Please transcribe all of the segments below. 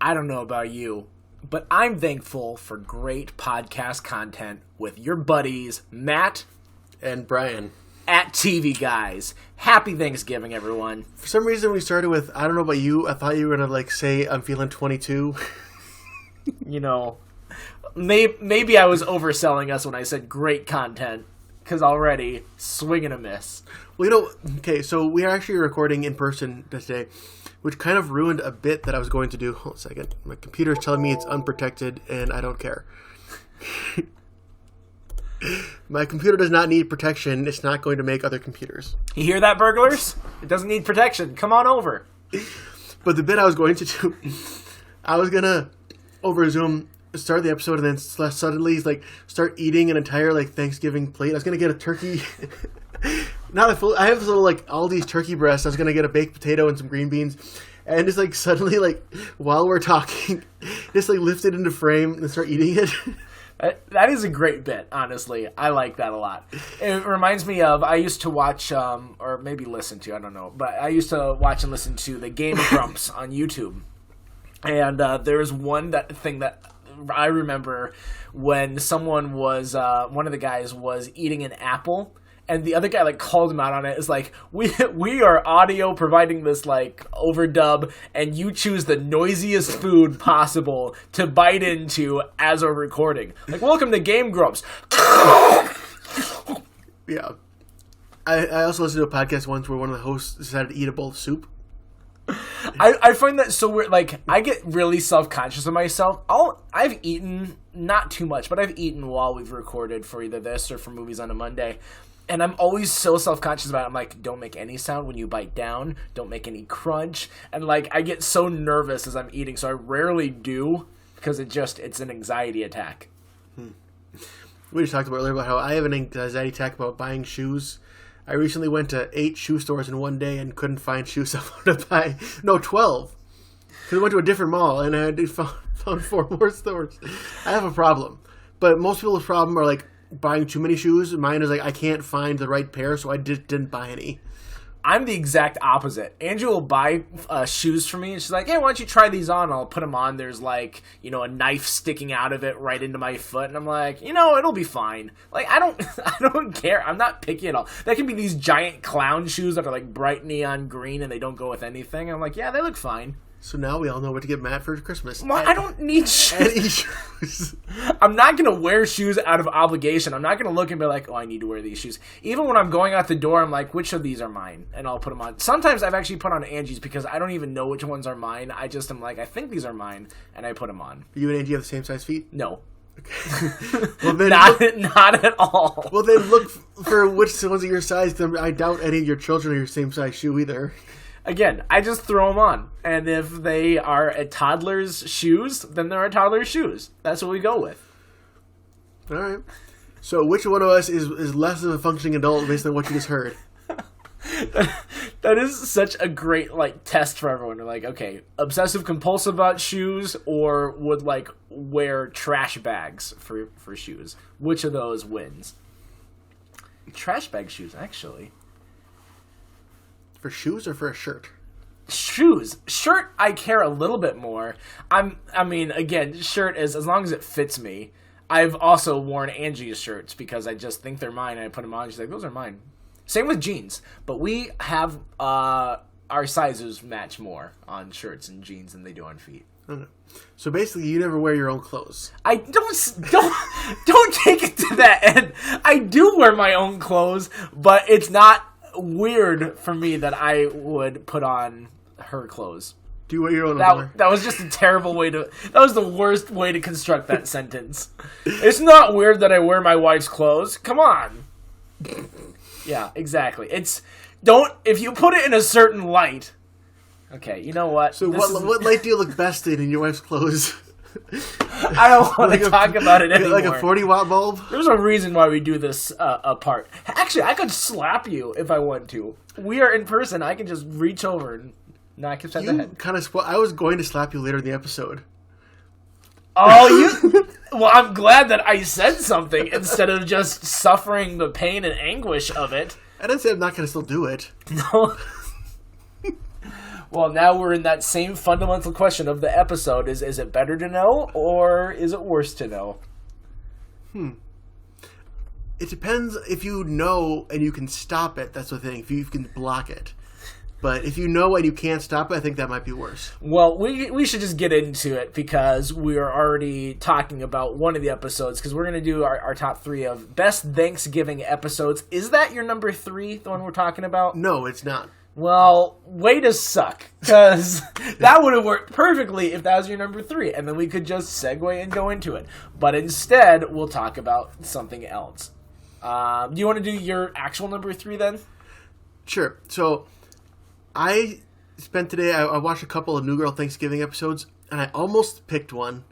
I don't know about you, but I'm thankful for great podcast content with your buddies, Matt and Brian. At TV Guys. Happy Thanksgiving, everyone. For some reason, we started with, I don't know about you, I thought you were going to, say, I'm feeling 22. You know, maybe I was overselling us when I said great content, because already, swing and a miss. Well, okay, so we are actually recording in person today, which kind of ruined a bit that I was going to do. Hold on a second. My computer's telling me it's unprotected, and I don't care. My computer does not need protection. It's not going to make other computers. You hear that, burglars? It doesn't need protection. Come on over. But the bit I was going to do, I was going to, over Zoom, start the episode and then suddenly start eating an entire Thanksgiving plate. I was going to get a turkey. Not a full. I have little Aldi's turkey breast. I was going to get a baked potato and some green beans. And just suddenly while we're talking, just lift it into frame and start eating it. That is a great bit, honestly. I like that a lot. It reminds me of, I used to watch, or maybe listen to, I don't know, but I used to watch and listen to the Game Grumps on YouTube. And there was one thing that I remember when someone was, one of the guys was eating an apple, and the other guy called him out on it. It's we are audio providing this overdub, and you choose the noisiest food possible to bite into as we're recording. Welcome to Game Grumps. Yeah. I also listened to a podcast once where one of the hosts decided to eat a bowl of soup. I find that so weird. I get really self-conscious of myself. I've eaten, not too much, but I've eaten while we've recorded for either this or for Movies on a Monday. And I'm always so self-conscious about it. I'm don't make any sound when you bite down. Don't make any crunch. And I get so nervous as I'm eating, so I rarely do because it's an anxiety attack. We just talked about earlier about how I have an anxiety attack about buying shoes. I recently went to 8 shoe stores in one day and couldn't find shoes I wanted to buy. No, 12. Because I went to a different mall and I found 4 more stores. I have a problem. But most people's problem are buying too many shoes. Mine is I can't find the right pair, so I just didn't buy any. I'm the exact opposite. Angie will buy shoes for me, and she's like, "Hey, why don't you try these on?" I'll put them on. There's a knife sticking out of it right into my foot, and I'm like, it'll be fine. I don't care. I'm not picky at all. That can be these giant clown shoes that are bright neon green, and they don't go with anything. I'm like, yeah, they look fine. So now we all know what to get Matt for Christmas. Well, I don't need shoes. I'm not going to wear shoes out of obligation. I'm not going to look and be like, oh, I need to wear these shoes. Even when I'm going out the door, I'm like, which of these are mine? And I'll put them on. Sometimes I've actually put on Angie's because I don't even know which ones are mine. I just am like, I think these are mine, and I put them on. You and Angie have the same size feet? No. Okay. Well, then not at all. Well, then look for which ones are your size. I doubt any of your children are your same size shoe either. Again, I just throw them on. And if they are a toddler's shoes, then they're a toddler's shoes. That's what we go with. All right. So which one of us is less of a functioning adult based on what you just heard? That is such a great test for everyone. They're okay, obsessive compulsive about shoes or would wear trash bags for shoes. Which of those wins? Trash bag shoes, actually. For shoes or for a shirt? Shoes. Shirt, I care a little bit more. Again, shirt is as long as it fits me. I've also worn Angie's shirts because I just think they're mine and I put them on. She's like, those are mine. Same with jeans. But we have our sizes match more on shirts and jeans than they do on feet. Okay. So basically, you never wear your own clothes. I don't take it to that end. I do wear my own clothes, but it's not weird for me that I would put on her clothes. Do you wear your own underwear? That was just a terrible way to... That was the worst way to construct that sentence. It's not weird that I wear my wife's clothes. Come on. Yeah, exactly. If you put it in a certain light... Okay, you know what? So what light do you look best in your wife's clothes? I don't want to talk about it anymore. Like a 40-watt bulb? There's a reason why we do this apart. Actually, I could slap you if I want to. We are in person. I can just reach over and knock you upside the head. I was going to slap you later in the episode. Oh, you... Well, I'm glad that I said something instead of just suffering the pain and anguish of it. I didn't say I'm not going to still do it. No. Well, now we're in that same fundamental question of the episode: is it better to know or is it worse to know? It depends if you know and you can stop it. That's the thing. If you can block it. But if you know and you can't stop it, I think that might be worse. Well, we should just get into it because we are already talking about one of the episodes because we're going to do our top 3 of best Thanksgiving episodes. Is that your number 3, the one we're talking about? No, it's not. Well, way to suck because that would have worked perfectly if that was your number 3 and then we could just segue and go into it. But instead, we'll talk about something else. Do you want to do your actual number 3 then? Sure. So I spent today, I watched a couple of New Girl Thanksgiving episodes, and I almost picked one,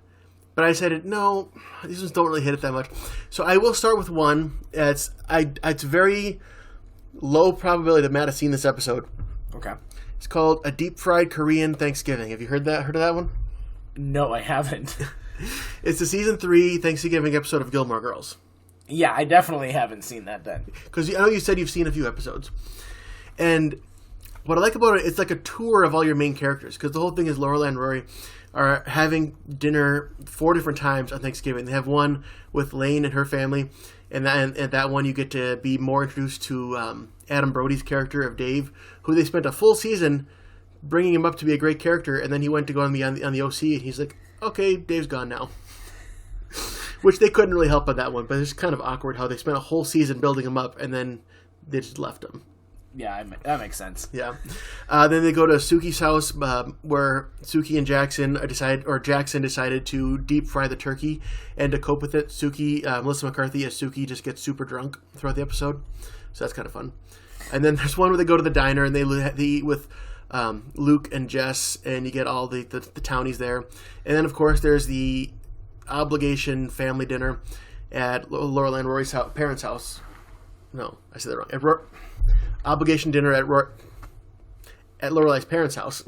but I decided, no, these ones don't really hit it that much. So I will start with one. It's very low probability that Matt has seen this episode. Okay. It's called A Deep Fried Korean Thanksgiving. Have you heard of that one? No, I haven't. It's the season 3 Thanksgiving episode of Gilmore Girls. Yeah, I definitely haven't seen that then. Because I know you said you've seen a few episodes. And what I like about it, it's like a tour of all your main characters. Because the whole thing is Lorelai and Rory are having dinner 4 different times on Thanksgiving. They have one with Lane and her family. And that one you get to be more introduced to Adam Brody's character of Dave, who they spent a full season bringing him up to be a great character. And then he went to go on the OC, and he's like, okay, Dave's gone now. Which they couldn't really help on that one, but it's kind of awkward how they spent a whole season building him up, and then they just left him. Yeah, that makes sense. Yeah. Then they go to Suki's house, where Suki and Jackson Jackson decided to deep fry the turkey, and to cope with it, Melissa McCarthy as Suki just gets super drunk throughout the episode, so that's kind of fun. And then there's one where they go to the diner and they eat with Luke and Jess, and you get all the townies there. And then of course there's the obligation family dinner at Lorelai and Rory's parents' house. No, I said that wrong. Obligation dinner at Lorelai's parents' house.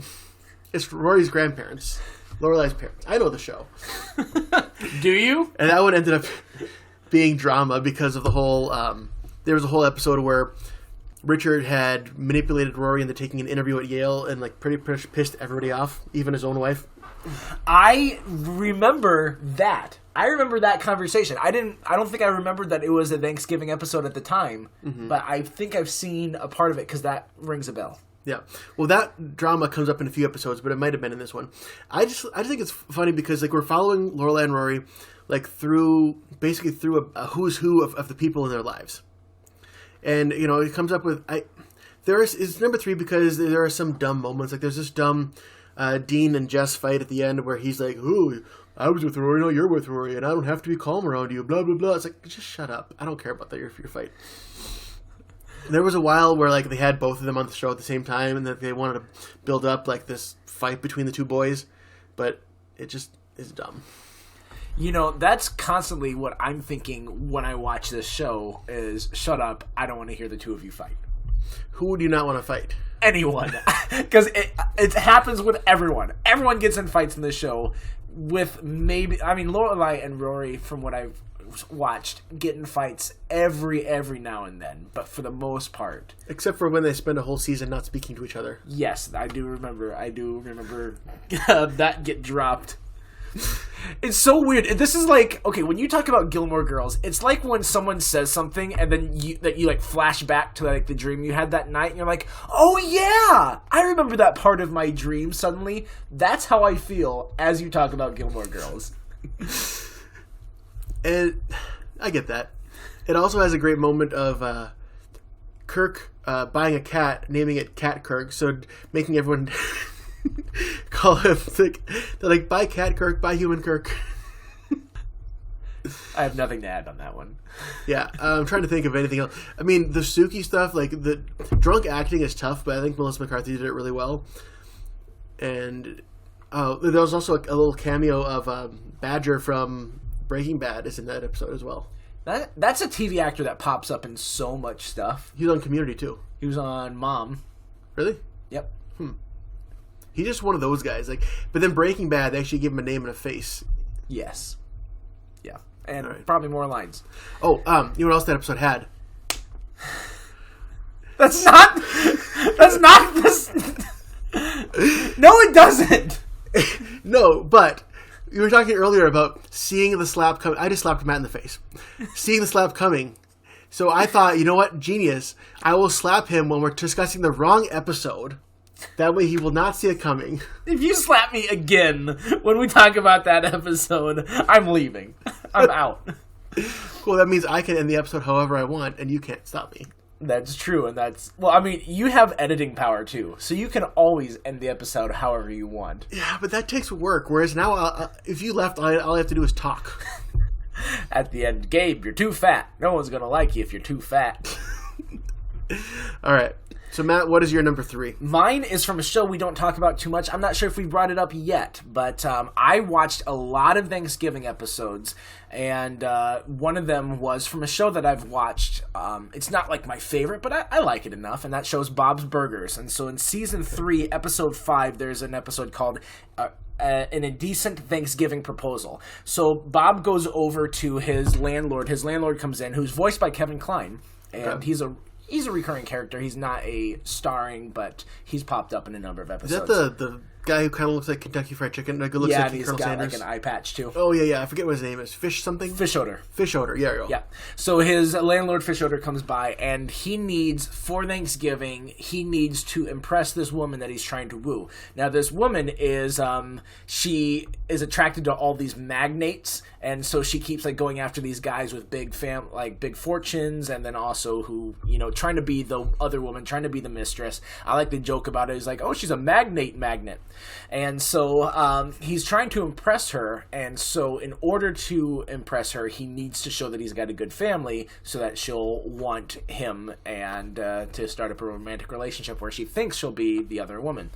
It's Rory's grandparents. Lorelai's parents. I know the show. Do you? And that one ended up being drama because of the whole... there was a whole episode where Richard had manipulated Rory into taking an interview at Yale and pretty pissed everybody off, even his own wife. I remember that. I remember that conversation. I don't think I remembered that it was a Thanksgiving episode at the time, but I think I've seen a part of it because that rings a bell. Yeah. Well, that drama comes up in a few episodes, but it might have been in this one. I just think it's funny because we're following Lorelai and Rory through a who's who of the people in their lives. And, it comes up with it's number 3 because there are some dumb moments. There's this dumb Dean and Jess fight at the end where he's like, "Ooh, I was with Rory, no, you're with Rory, and I don't have to be calm around you, blah, blah, blah." It's like, just shut up. I don't care about your fight. There was a while where they had both of them on the show at the same time and that they wanted to build up this fight between the two boys, but it just is dumb. That's constantly what I'm thinking when I watch this show is, shut up, I don't want to hear the two of you fight. Who would you not want to fight? Anyone. Because it happens with everyone. Everyone gets in fights in this show with Lorelai and Rory, from what I've watched, get in fights every now and then, but for the most part. Except for when they spend a whole season not speaking to each other. Yes, I do remember that get dropped. It's so weird. This is okay, when you talk about Gilmore Girls, it's like when someone says something and then you flash back to the dream you had that night and you're like, oh yeah, I remember that part of my dream suddenly. That's how I feel as you talk about Gilmore Girls. And I get that. It also has a great moment of Kirk buying a cat, naming it Cat Kirk, so making everyone call him they're buy Cat Kirk, buy Human Kirk. I have nothing to add on that one. Yeah, I'm trying to think of anything else. The Suki stuff, the drunk acting is tough, but I think Melissa McCarthy did it really well. And there was also a little cameo of Badger from Breaking Bad is in that episode as well. That's a TV actor that pops up in so much stuff. He was on Community too. He was on Mom. Really? Yep. He's just one of those guys. But then Breaking Bad, they actually give him a name and a face. Yes. Yeah. And probably more lines. Oh, you know what else that episode had? That's not this. No, it doesn't. No, but you were talking earlier about seeing the slap coming. I just slapped Matt in the face. Seeing the slap coming. So I thought, you know what? Genius. I will slap him when we're discussing the wrong episode. That way he will not see it coming. If you slap me again when we talk about that episode, I'm leaving. I'm out. Cool, that means I can end the episode however I want, and you can't stop me. That's true, and that's... Well, I mean, you have editing power, too, so you can always end the episode however you want. Yeah, but that takes work, whereas now, if you left, all I have to do is talk. At the end, Gabe, you're too fat. No one's gonna like you if you're too fat. All right. So, Matt, what is your number 3? Mine is from a show we don't talk about too much. I'm not sure if we brought it up yet, but I watched a lot of Thanksgiving episodes, and one of them was from a show that I've watched. It's not like my favorite, but I like it enough, and that show's Bob's Burgers. And so in Season 3, Episode 5, there's an episode called... an indecent Thanksgiving proposal. So Bob goes over to his landlord. His landlord comes in, who's voiced by Kevin Kline, and he's a recurring character. He's not a starring, but he's popped up in a number of episodes. Is that the guy who kind of looks like Kentucky Fried Chicken? Like, looks yeah, like and he's Colonel got Sanders? like an eye patch too. Oh, yeah. I forget what his name is. Fish something? Fish odor. Fish odor. Yeah, yeah. So his landlord, Fish odor, comes by, and he needs, for Thanksgiving, he needs to impress this woman that he's trying to woo. Now, this woman is, she is attracted to all these magnates, and so she keeps like going after these guys with big fortunes, and then also who, trying to be the other woman, trying to be the mistress. I like to joke about it. He's like, oh, she's a magnet. And so he's trying to impress her, and so in order to impress her, he needs to show that he's got a good family so that she'll want him and to start up a romantic relationship where she thinks she'll be the other woman.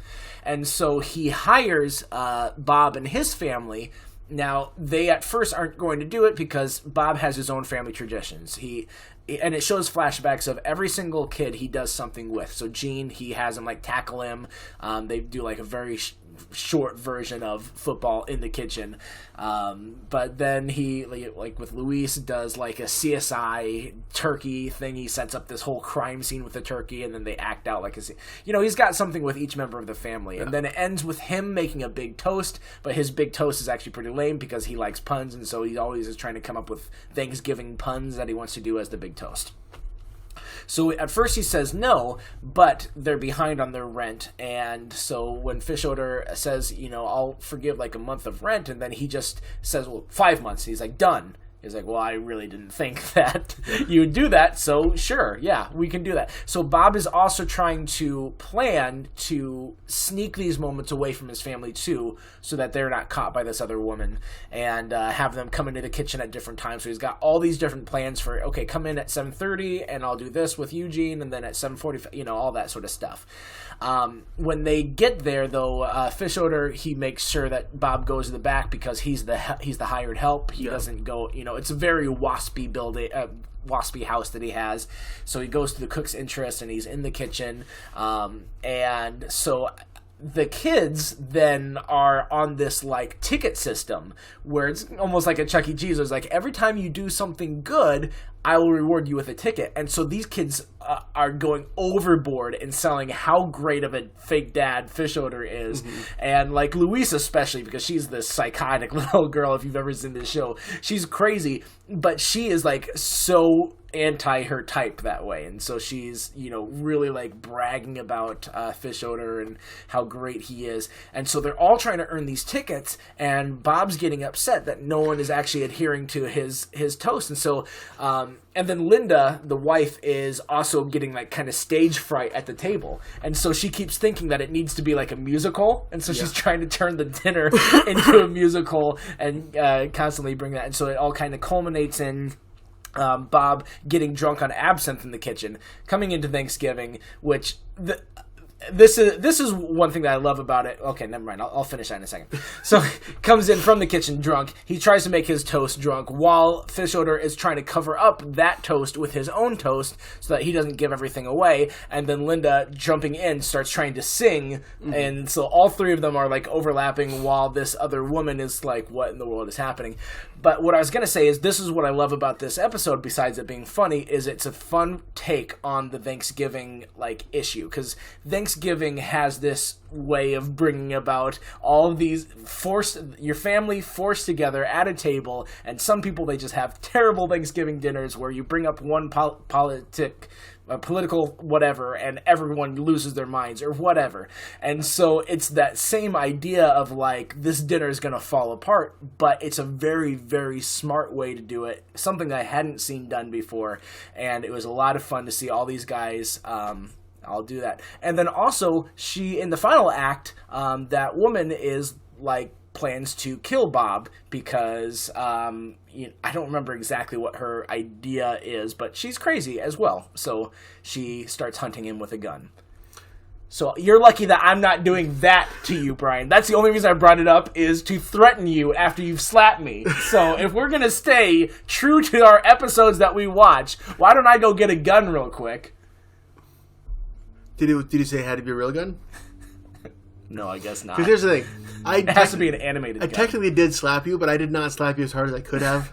And so he hires Bob and his family. Now, they at first aren't going to do it because Bob has his own family traditions. And it shows flashbacks of every single kid he does something with. So Gene, he has him like tackle him. They do like a very short version of football in the kitchen. But then he, like with Luis, does like a CSI turkey thing. He sets up this whole crime scene with the turkey, and then they act out like he's got something with each member of the family. Yeah. And then it ends with him making a big toast, but his big toast is actually pretty lame because he likes puns, and so he always is trying to come up with Thanksgiving puns that he wants to do as the big toast. So at first he says no, but they're behind on their rent. And so when Fish odor says, I'll forgive like a month of rent, and then he just says, well, 5 months. He's like, done. He's like, well, I really didn't think that you would do that, so sure, yeah, we can do that. So Bob is also trying to plan to sneak these moments away from his family, too, so that they're not caught by this other woman, and have them come into the kitchen at different times. So he's got all these different plans for, okay, come in at 7:30, and I'll do this with Eugene, and then at 7:45, all that sort of stuff. When they get there, though, Fish odor, he makes sure that Bob goes to the back because he's the hired help. He doesn't go, it's a very waspy building, waspy house that he has. So he goes to the cook's interest, and he's in the kitchen. And so the kids then are on this like ticket system where it's almost like a Chuck E. Cheese. It's like every time you do something good, I will reward you with a ticket. And so these kids are going overboard in selling how great of a fake dad Fish odor is. Mm-hmm. And like Luis especially, because she's this psychotic little girl, if you've ever seen this show. She's crazy, but she is like so anti her type that way, and so she's really like bragging about Fish odor and how great he is. And so they're all trying to earn these tickets, and Bob's getting upset that no one is actually adhering to his toast. And so and then Linda, the wife, is also getting like kind of stage fright at the table, and so she keeps thinking that it needs to be like a musical, and so she's trying to turn the dinner into a musical and constantly bring that. And so it all kind of culminates in Bob getting drunk on absinthe in the kitchen, coming into Thanksgiving, which this is one thing that I love about it. Okay, never mind. I'll finish that in a second. So comes in from the kitchen drunk. He tries to make his toast drunk while Fish odor is trying to cover up that toast with his own toast so that he doesn't give everything away. And then Linda, jumping in, starts trying to sing. Mm-hmm. And so all three of them are like overlapping while this other woman is like, what in the world is happening? But what I was going to say is this is what I love about this episode, besides it being funny, is it's a fun take on the Thanksgiving like issue. Because Thanksgiving Thanksgiving has this way of bringing about all of these your family forced together at a table, and some people, they just have terrible Thanksgiving dinners where you bring up one political whatever, and everyone loses their minds or whatever. And so it's that same idea of like, this dinner is going to fall apart, but it's a very, very smart way to do it. Something that I hadn't seen done before, and it was a lot of fun to see all these guys. I'll do that. And then also, in the final act, that woman is like, plans to kill Bob because I don't remember exactly what her idea is, but she's crazy as well. So she starts hunting him with a gun. So you're lucky that I'm not doing that to you, Brian. That's the only reason I brought it up, is to threaten you after you've slapped me. So if we're going to stay true to our episodes that we watch, why don't I go get a gun real quick? Did you say it had to be a real gun? No, I guess not. Because here's the thing. It has to be an animated gun. I technically did slap you, but I did not slap you as hard as I could have.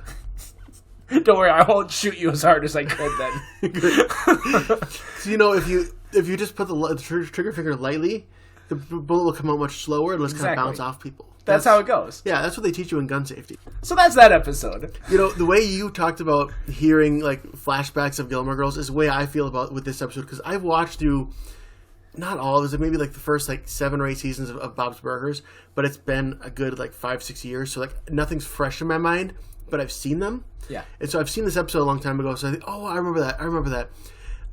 Don't worry, I won't shoot you as hard as I could then. So, if you just put the trigger finger lightly, the bullet will come out much slower and just kind of bounce off people. That's how it goes. Yeah, that's what they teach you in gun safety. So that's that episode. The way you talked about hearing like flashbacks of Gilmore Girls is the way I feel with this episode, because I've watched through not all of it, maybe like the first like 7 or 8 seasons of Bob's Burgers, but it's been a good like 5-6 years, so like nothing's fresh in my mind, but I've seen them. Yeah. And so I've seen this episode a long time ago, so I think, I remember that.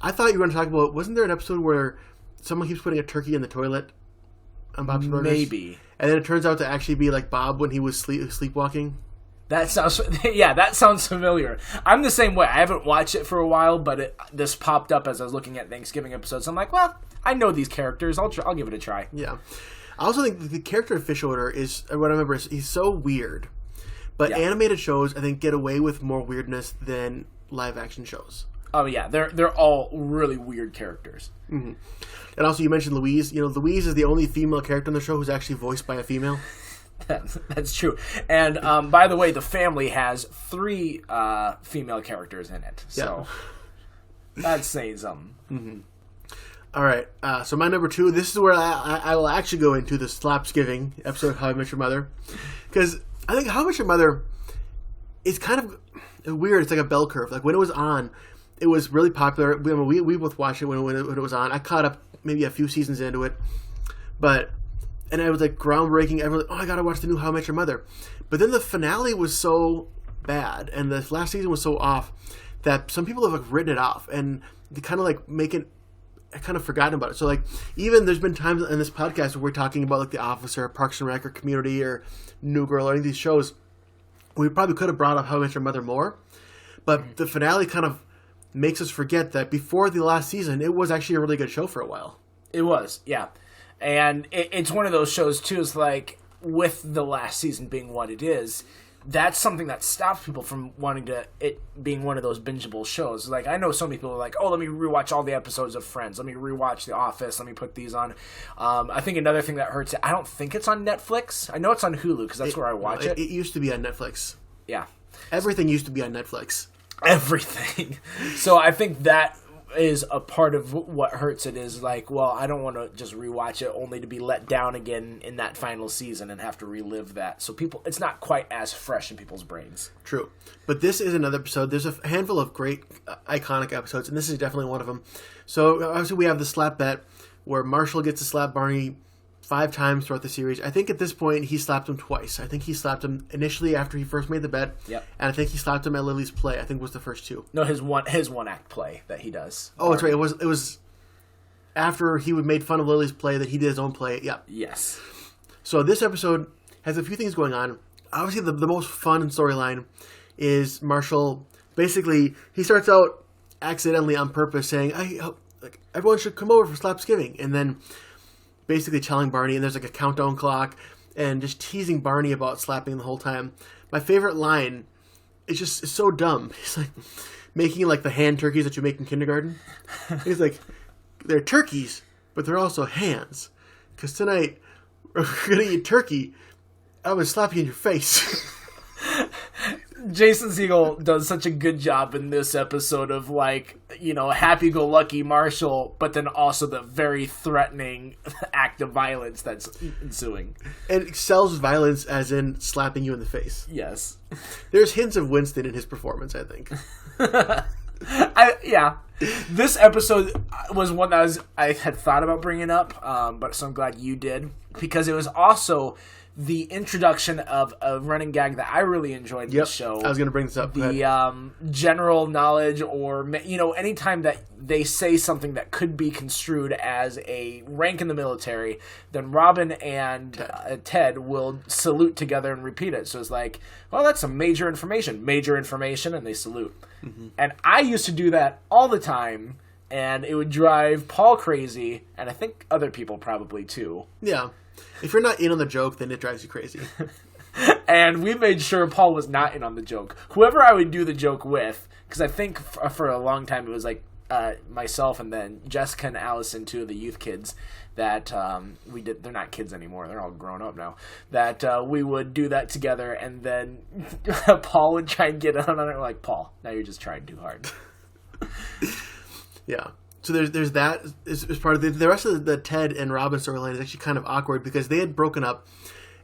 I thought you were going to talk about, wasn't there an episode where someone keeps putting a turkey in the toilet on Bob's Burgers? Maybe. And then it turns out to actually be like Bob when he was sleepwalking. That sounds familiar. I'm the same way. I haven't watched it for a while, but this popped up as I was looking at Thanksgiving episodes. I'm like, well, I know these characters. I'll give it a try. Yeah. I also think the character of Fish Odor is, what I remember, is he's so weird. But animated shows, I think, get away with more weirdness than live action shows. Oh yeah, they're all really weird characters. Mm-hmm. And also, you mentioned Louise. Louise is the only female character on the show who's actually voiced by a female. That's true. And by the way, the family has 3 female characters in it. So that's saying something. Mm-hmm. All right. So my number 2, this is where I will actually go into the Slapsgiving episode of How I Met Your Mother. Because I think How I Met Your Mother is kind of weird. It's like a bell curve. Like when it was on, it was really popular. We both watched it when it was on. I caught up maybe a few seasons into it. And it was like groundbreaking. Everyone, I gotta watch the new How I Met Your Mother. But then the finale was so bad, and the last season was so off, that some people have like written it off, and they kind of like I kind of forgotten about it. So like, even there's been times in this podcast where we're talking about like The Office or Parks and Rec or Community or New Girl or any of these shows, we probably could have brought up How I Met Your Mother more, but the finale kind of makes us forget that before the last season, it was actually a really good show for a while. It was, yeah. And it's one of those shows, too, is like, with the last season being what it is, that's something that stops people from wanting it being one of those bingeable shows. Like, I know so many people are like, let me rewatch all the episodes of Friends. Let me rewatch The Office. Let me put these on. I think another thing that hurts it, I don't think it's on Netflix. I know it's on Hulu, because that's where I watch it. It used to be on Netflix. Yeah. Everything used to be on Netflix. Everything. So I think that is a part of what hurts it, is like, well, I don't want to just rewatch it only to be let down again in that final season and have to relive that. So it's not quite as fresh in people's brains. True. But this is another episode. There's a handful of great iconic episodes, and this is definitely one of them. So obviously we have the slap bet where Marshall gets to slap Barney 5 times throughout the series. I think at this point he slapped him twice. I think he slapped him initially after he first made the bet. Yep. And I think he slapped him at Lily's play. I think was the first 2. No, his one act play that he does. Oh, that's right. It was after he made fun of Lily's play that he did his own play. Yep. Yes. So this episode has a few things going on. Obviously, the most fun storyline is Marshall. Basically, he starts out accidentally on purpose saying, everyone should come over for Slapsgiving. And then basically telling Barney, and there's like a countdown clock, and just teasing Barney about slapping the whole time. My favorite line is just so dumb. He's like making like the hand turkeys that you make in kindergarten. He's like, they're turkeys, but they're also hands. Because tonight, we're going to eat turkey. I'm going to slap you in your face. Jason Segel does such a good job in this episode of, like, you know, happy-go-lucky Marshall, but then also the very threatening act of violence that's ensuing. And excels violence as in slapping you in the face. Yes. There's hints of Winston in his performance, I think. Yeah. This episode was one that I had thought about bringing up, but so I'm glad you did, because it was also the introduction of a running gag that I really enjoyed in the show. I was going to bring this up. The general knowledge, or, you know, anytime that they say something that could be construed as a rank in the military, then Robin and Ted will salute together and repeat it. So it's like, well, that's some major information, and they salute. Mm-hmm. And I used to do that all the time, and it would drive Paul crazy, and I think other people probably too. Yeah. If you're not in on the joke, then it drives you crazy. And we made sure Paul was not in on the joke. Whoever I would do the joke with, because I think for a long time it was like myself and then Jessica and Allison, two of the youth kids, that we did. They're not kids anymore. They're all grown up now. That we would do that together, and then Paul would try and get on it. We're like, Paul, now you're just trying too hard. Yeah. So there's that is part of the rest of the Ted and Robin storyline is actually kind of awkward because they had broken up,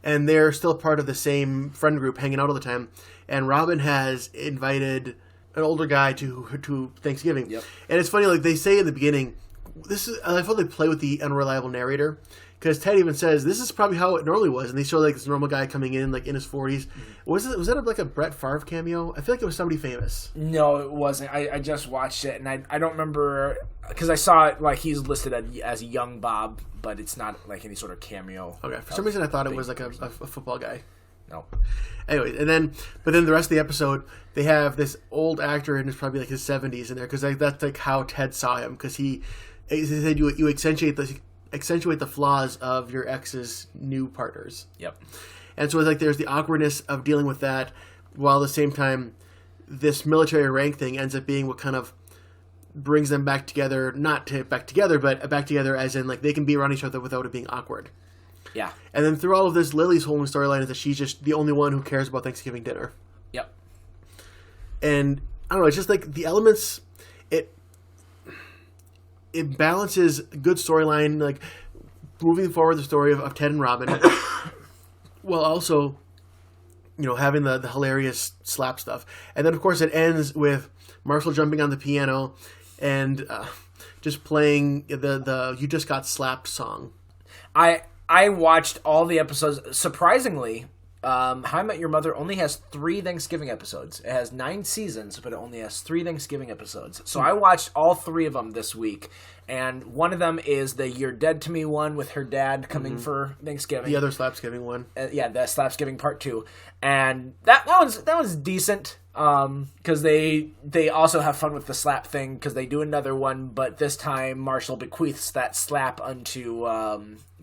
and they're still part of the same friend group, hanging out all the time. And Robin has invited an older guy to Thanksgiving. Yep. And it's funny, like they say in the beginning, I feel they play with the unreliable narrator. Because Ted even says, this is probably how it normally was. And they show like this normal guy coming in, like in his 40s. Mm-hmm. Was that like a Brett Favre cameo? I feel like it was somebody famous. No, it wasn't. I just watched it, and I don't remember, because I saw it like he's listed as young Bob, but it's not like any sort of cameo. Okay, for some reason I thought it was like a football guy. No. Anyway, but then the rest of the episode, they have this old actor in his probably like his 70s in there, because that's like how Ted saw him, because he said you accentuate the flaws of your ex's new partners. Yep. And so it's like there's the awkwardness of dealing with that, while at the same time this military rank thing ends up being what kind of brings them back together, but back together as in like they can be around each other without it being awkward. Yeah. And then through all of this, Lily's whole storyline is that she's just the only one who cares about Thanksgiving dinner. Yep. And I don't know, it's just like the elements, it balances good storyline, like moving forward the story of Ted and Robin, while also, you know, having the hilarious slap stuff. And then, of course, it ends with Marshall jumping on the piano and just playing the You Just Got Slapped song. I watched all the episodes. Surprisingly, How I Met Your Mother only has 3 Thanksgiving episodes. It has 9 seasons, but it only has 3 Thanksgiving episodes. So I watched all 3 of them this week, and one of them is the You're Dead to Me one with her dad coming for Thanksgiving. The other Slapsgiving one. Yeah, the Slapsgiving part 2. And that was decent, because they also have fun with the slap thing, because they do another one, but this time Marshall bequeaths that slap unto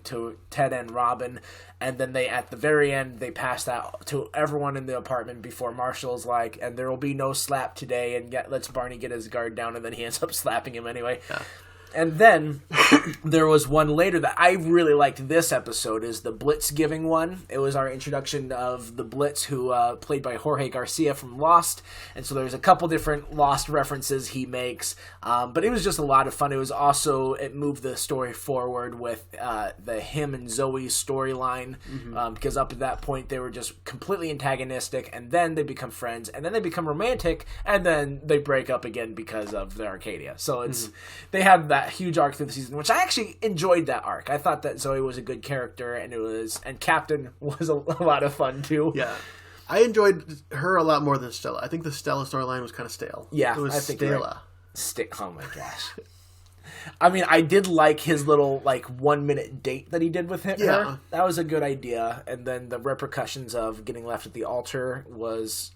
to Ted and Robin, and then they, at the very end, they pass that to everyone in the apartment before Marshall's like, and there will be no slap today, and lets Barney get his guard down, and then he ends up slapping him anyway. Yeah. And then there was one later that I really liked. This episode is the Blitz giving one. It was our introduction of the Blitz, who played by Jorge Garcia from Lost. And so there's a couple different Lost references he makes. But it was just a lot of fun. It was also, it moved the story forward with the him and Zoe storyline. Mm-hmm. Because up at that point they were just completely antagonistic. And then they become friends. And then they become romantic. And then they break up again because of the Arcadia. So it's they had that huge arc through the season, which I actually enjoyed that arc. I thought that Zoe was a good character, and Captain was a lot of fun too. Yeah, I enjoyed her a lot more than Stella. I think the Stella storyline was kind of stale. Yeah, it was I think Stella. Oh my gosh. I mean, I did like his little 1-minute date that he did with her. Yeah, that was a good idea. And then the repercussions of getting left at the altar was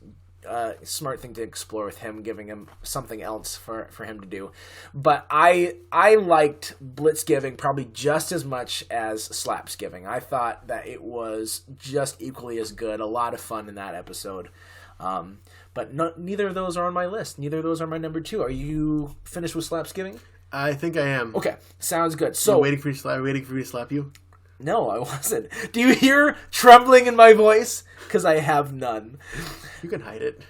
a smart thing to explore with him, giving him something else for him to do. But I liked Blitzgiving probably just as much as Slapsgiving. I thought that it was just equally as good. A lot of fun in that episode. But neither of those are on my list. Neither of those are my number 2. Are you finished with Slapsgiving? I think I am. Okay, sounds good. So waiting for me to slap you. No, I wasn't. Do you hear trembling in my voice? Because I have none. You can hide it.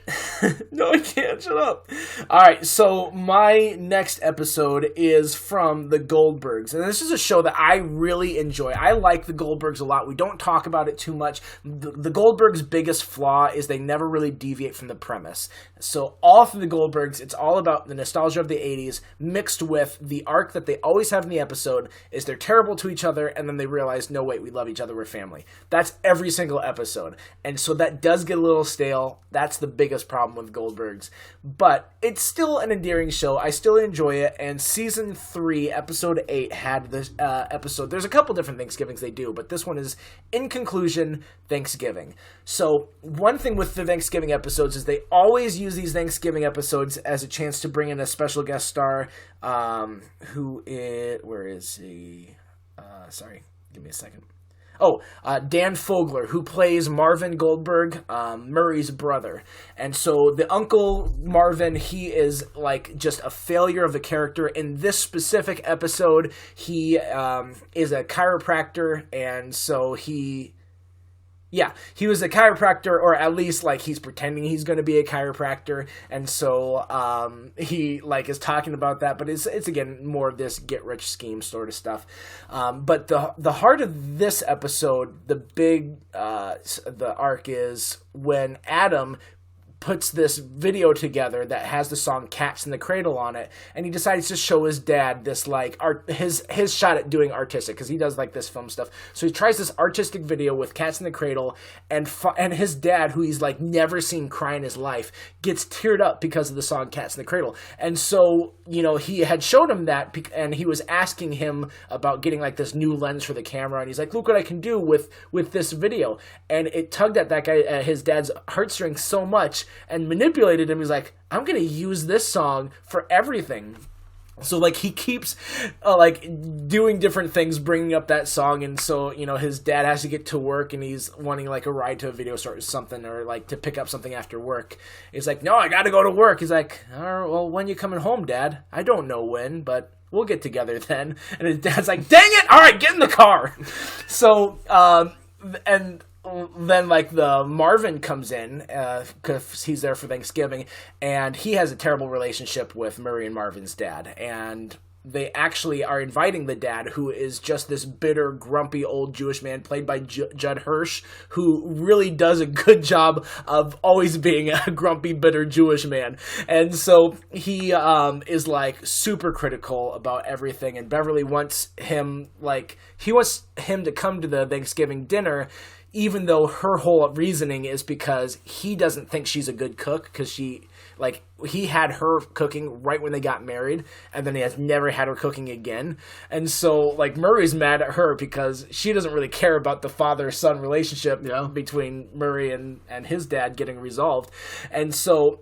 No, I can't. Shut up. All right, so my next episode is from The Goldbergs. And this is a show that I really enjoy. I like The Goldbergs a lot. We don't talk about it too much. The Goldbergs' biggest flaw is they never really deviate from the premise. So all through The Goldbergs, it's all about the nostalgia of the 80s mixed with the arc that they always have in the episode is they're terrible to each other, and then they realize, no, wait, we love each other, we're family. That's every single episode. And so that does get a little stale. That's the biggest problem with Goldbergs. But it's still an endearing show. I still enjoy it. And Season 3, Episode 8 had this episode. There's a couple different Thanksgivings they do, but this one is, in conclusion, Thanksgiving. So one thing with the Thanksgiving episodes is they always use these Thanksgiving episodes as a chance to bring in a special guest star who is... Where is he? Sorry, give me a second. Dan Fogler, who plays Marvin Goldberg, Murray's brother. And so the Uncle Marvin, he is like just a failure of a character. In this specific episode, he is a chiropractor, and so he was a chiropractor, or at least like he's pretending he's going to be a chiropractor, and so he like is talking about that. But it's again more of this get rich scheme sort of stuff. But the heart of this episode, the arc is when Adam puts this video together that has the song Cats in the Cradle on it, and he decides to show his dad this like his shot at doing artistic, because he does like this film stuff. So he tries this artistic video with Cats in the Cradle, and his dad, who he's like never seen cry in his life, gets teared up because of the song Cats in the Cradle. And so, you know, he had showed him that, and he was asking him about getting like this new lens for the camera, and he's like, look what I can do with this video. And it tugged at that guy, his dad's heartstrings so much, and manipulated him. He's like, I'm gonna use this song for everything. So like he keeps like doing different things, bringing up that song, and so, you know, his dad has to get to work, and he's wanting like a ride to a video store or something, or like to pick up something after work. He's like, no, I gotta go to work. He's like, all right, well, when you coming home, Dad? I don't know when, but we'll get together then. And his dad's like, dang it, all right, get in the car. So and then like the Marvin comes in because he's there for Thanksgiving, and he has a terrible relationship with Murray and Marvin's dad, and they actually are inviting the dad, who is just this bitter, grumpy old Jewish man played by Judd Hirsch, who really does a good job of always being a grumpy, bitter Jewish man. And so he is like super critical about everything, and Beverly wants him to come to the Thanksgiving dinner, even though her whole reasoning is because he doesn't think she's a good cook, because he had her cooking right when they got married, and then he has never had her cooking again. And so like Murray's mad at her because she doesn't really care about the father-son relationship between Murray and his dad getting resolved. And so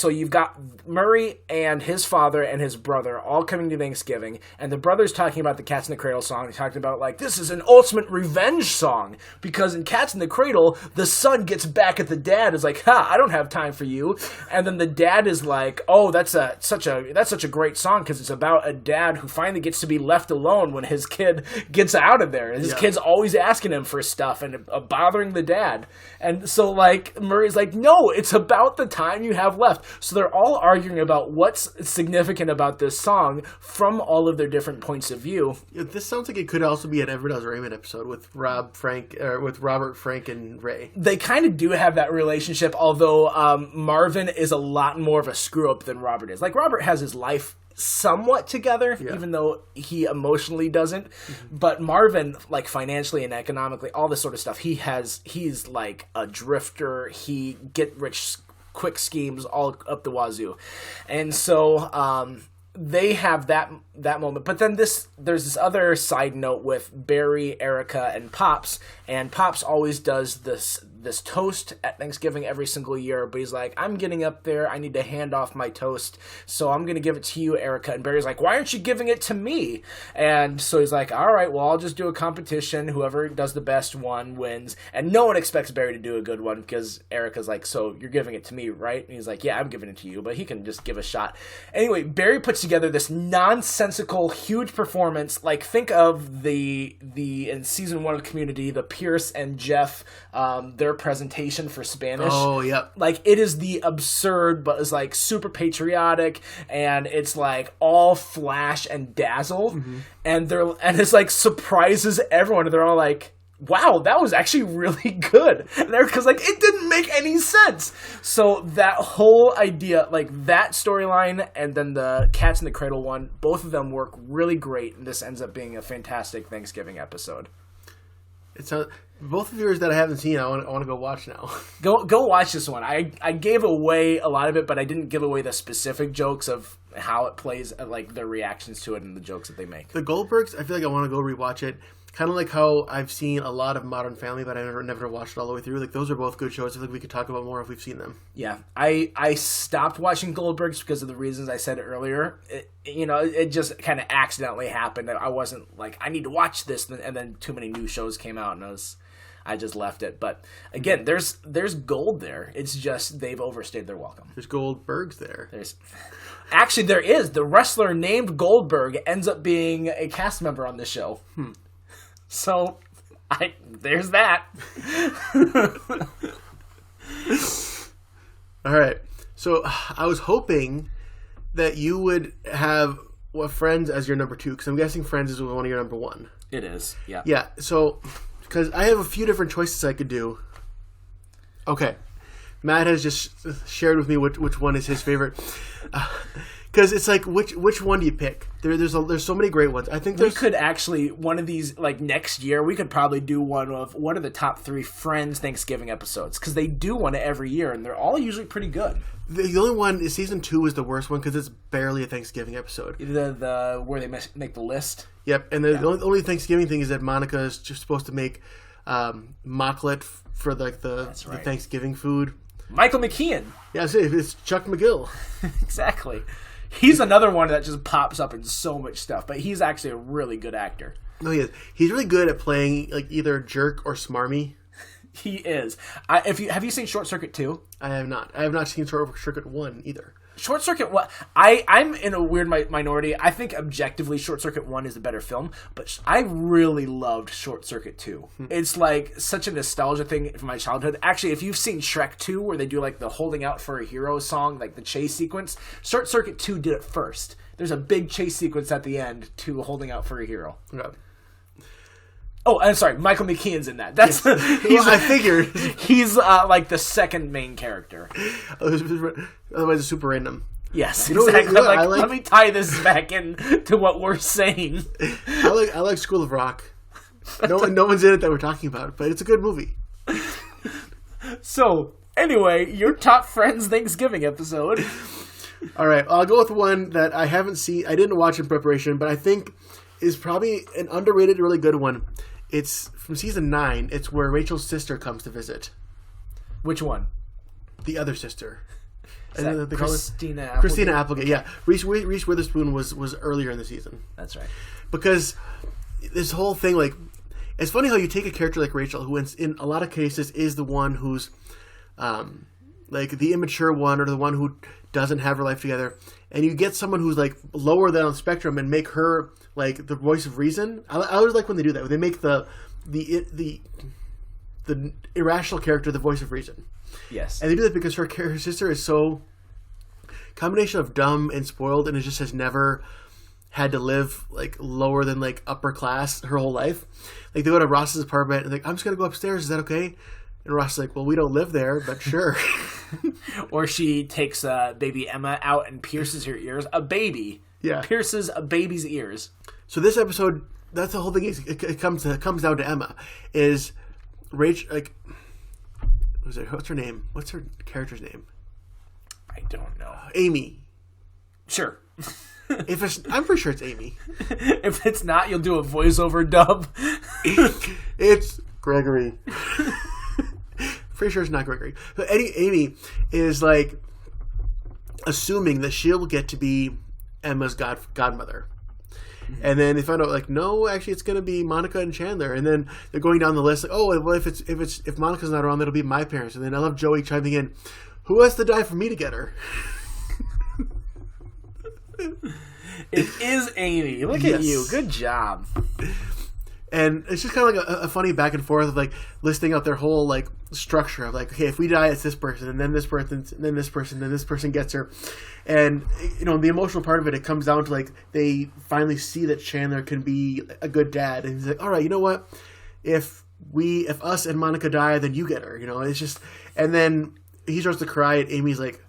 you've got Murray and his father and his brother all coming to Thanksgiving, and the brother's talking about the Cats in the Cradle song. He's talking about like, this is an ultimate revenge song, because in Cats in the Cradle, the son gets back at the dad, is like, I don't have time for you. And then the dad is like, oh, that's such a great song, because it's about a dad who finally gets to be left alone when his kid gets out of there. And his kid's always asking him for stuff and bothering the dad. And so like Murray's like, no, it's about the time you have left. So they're all arguing about what's significant about this song from all of their different points of view. Yeah, this sounds like it could also be an Ever Does Raymond episode with Robert, Frank, and Ray. They kind of do have that relationship, although Marvin is a lot more of a screw up than Robert is. Like, Robert has his life somewhat together, even though he emotionally doesn't. Mm-hmm. But Marvin, like financially and economically, all this sort of stuff, he's like a drifter. He get rich quick schemes all up the wazoo. And so they have that moment. But then there's this other side note with Barry, Erica, and Pops always does this toast at Thanksgiving every single year, but he's like, I'm getting up there, I need to hand off my toast, so I'm going to give it to you, Erica. And Barry's like, why aren't you giving it to me? And so he's like, all right, well, I'll just do a competition. Whoever does the best one wins. And no one expects Barry to do a good one because Erica's like, so you're giving it to me, right? And he's like, yeah, I'm giving it to you, but he can just give a shot. Anyway, Barry puts together this nonsensical, huge performance. Like, think of the in season 1 of Community, the Pierce and Jeff, their presentation for Spanish. Oh, yep. Like, it is the absurd, but it's like super patriotic, and it's like all flash and dazzle, and it's like surprises everyone, and they're all like, wow, that was actually really good. And Erica's like, it didn't make any sense. So that whole idea, like that storyline and then the Cats in the Cradle one, both of them work really great, and this ends up being a fantastic Thanksgiving episode. It's both of yours that I haven't seen, I want to go watch now. Go watch this one. I gave away a lot of it, but I didn't give away the specific jokes of how it plays, like their reactions to it and the jokes that they make. The Goldbergs, I feel like I want to go rewatch it. Kind of like how I've seen a lot of Modern Family, but I never watched it all the way through. Like, those are both good shows. I feel like we could talk about more if we've seen them. Yeah. I stopped watching Goldbergs because of the reasons I said earlier. It just kind of accidentally happened. I wasn't like, I need to watch this, and then too many new shows came out, and I just left it. But again, there's gold there. It's just they've overstayed their welcome. There's Goldbergs there. Actually, there is. The wrestler named Goldberg ends up being a cast member on this show. So, there's that. All right. So, I was hoping that you would have Friends as your number 2, because I'm guessing Friends is one of your number 1. It is, yeah. Yeah, so, because I have a few different choices I could do. Okay. Matt has just shared with me which one is his favorite. Because it's like, which one do you pick? There's so many great ones. I think we could actually, one of these, like next year, we could probably do one of what are the top 3 Friends Thanksgiving episodes, because they do one every year, and they're all usually pretty good. The only one is season 2 is the worst one because it's barely a Thanksgiving episode. The where they make the list. Yep, and the only Thanksgiving thing is that Monica is just supposed to make mocklet for like the Thanksgiving food. Michael McKean. Yeah, it's Chuck McGill. Exactly. He's another one that just pops up in so much stuff, but he's actually a really good actor. No, he is. He's really good at playing like either jerk or smarmy. He is. Have you seen Short Circuit 2? I have not. I have not seen Short Circuit 1 either. Short Circuit, I'm in a weird minority. I think objectively Short Circuit 1 is a better film, but I really loved Short Circuit 2. It's like such a nostalgia thing from my childhood. Actually, if you've seen Shrek 2, where they do like the Holding Out for a Hero song, like the chase sequence, Short Circuit 2 did it first. There's a big chase sequence at the end to Holding Out for a Hero. Okay. Oh, I'm sorry, Michael McKean's in that. I figured. He's like the second main character. Otherwise, it's super random. Yes, exactly. Let me tie this back in to what we're saying. I like School of Rock. No one's in it that we're talking about, but it's a good movie. So, anyway, your top Friends Thanksgiving episode. All right, I'll go with one that I haven't seen. I didn't watch in preparation, but I think is probably an underrated, really good one. It's from season 9. It's where Rachel's sister comes to visit. Which one? The other sister. Christina Applegate? Christina Applegate, yeah. Reese Witherspoon was earlier in the season. That's right. Because this whole thing, like, it's funny how you take a character like Rachel, who in a lot of cases is the one who's, like, the immature one or the one who doesn't have her life together, and you get someone who's, like, lower than on the spectrum and make her, like, the voice of reason. I always like when they do that. When they make the irrational character the voice of reason. Yes. And they do that because her sister is so combination of dumb and spoiled, and it just has never had to live like lower than like upper class her whole life. Like they go to Ross's apartment and like, I'm just gonna go upstairs, is that okay? And Ross is like, well, we don't live there, but sure. Or she takes baby Emma out and pierces her ears. A baby pierces a baby's ears. So this episode, that's the whole thing. It comes down to Emma. Is Rachel like? What's her name? What's her character's name? I don't know. Amy. Sure. I'm pretty sure it's Amy. If it's not, you'll do a voiceover dub. It's Gregory. Pretty sure it's not Gregory. So Amy is like assuming that she'll get to be Emma's godmother. And then they found out, like, no, actually, it's going to be Monica and Chandler. And then they're going down the list, like, oh, well, if Monica's not around, that'll be my parents. And then I love Joey chiming in, who has to die for me to get her? It is Amy. Look at you. Good job. And it's just kind of like a funny back and forth of, like, listing out their whole, like, structure of, like, okay, if we die, it's this person, and then this person, and then this person, then this person gets her. And, you know, the emotional part of it comes down to, like, they finally see that Chandler can be a good dad. And he's like, all right, you know what? If us and Monica die, then you get her, you know? It's just... And then he starts to cry, and Amy's like,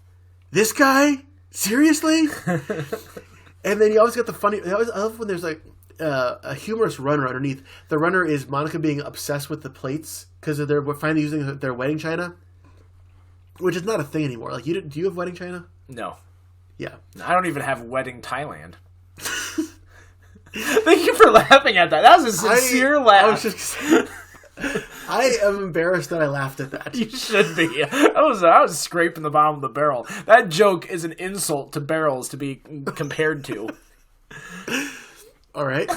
this guy? Seriously? And then you always get the funny... I love when there's, like... a humorous runner underneath. The runner is Monica being obsessed with the plates because they're finally using their wedding china, which is not a thing anymore. Like, do you have wedding china? No. Yeah. I don't even have wedding Thailand. Thank you for laughing at that. That was a sincere laugh. I am embarrassed that I laughed at that. You should be. I was scraping the bottom of the barrel. That joke is an insult to barrels to be compared to. All right.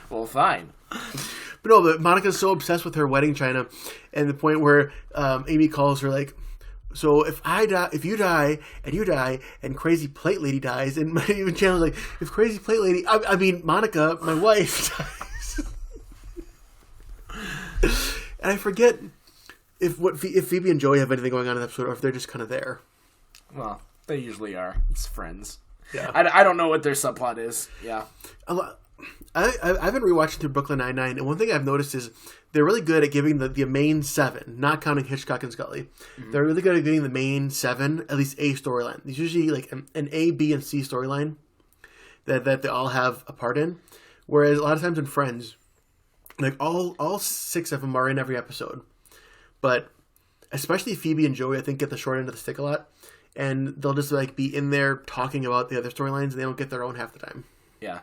Well, fine. But no, but Monica's so obsessed with her wedding china, and the point where Amy calls her like, so if you die, and Crazy Plate Lady dies, and even Chandler's like, if Crazy Plate Lady, I mean Monica, my wife, dies. And I forget if Phoebe and Joey have anything going on in the episode, or if they're just kind of there. Well, they usually are. It's friends. Yeah. I don't know what their subplot is. Yeah. I've been rewatching through Brooklyn Nine-Nine, and one thing I've noticed is they're really good at giving the main seven, not counting Hitchcock and Scully. Mm-hmm. They're really good at giving the main seven at least a storyline. There's usually like an A, B, and C storyline that they all have a part in. Whereas a lot of times in Friends, like all six of them are in every episode. But especially Phoebe and Joey, I think, get the short end of the stick a lot. And they'll just like be in there talking about the other storylines, and they don't get their own half the time. Yeah.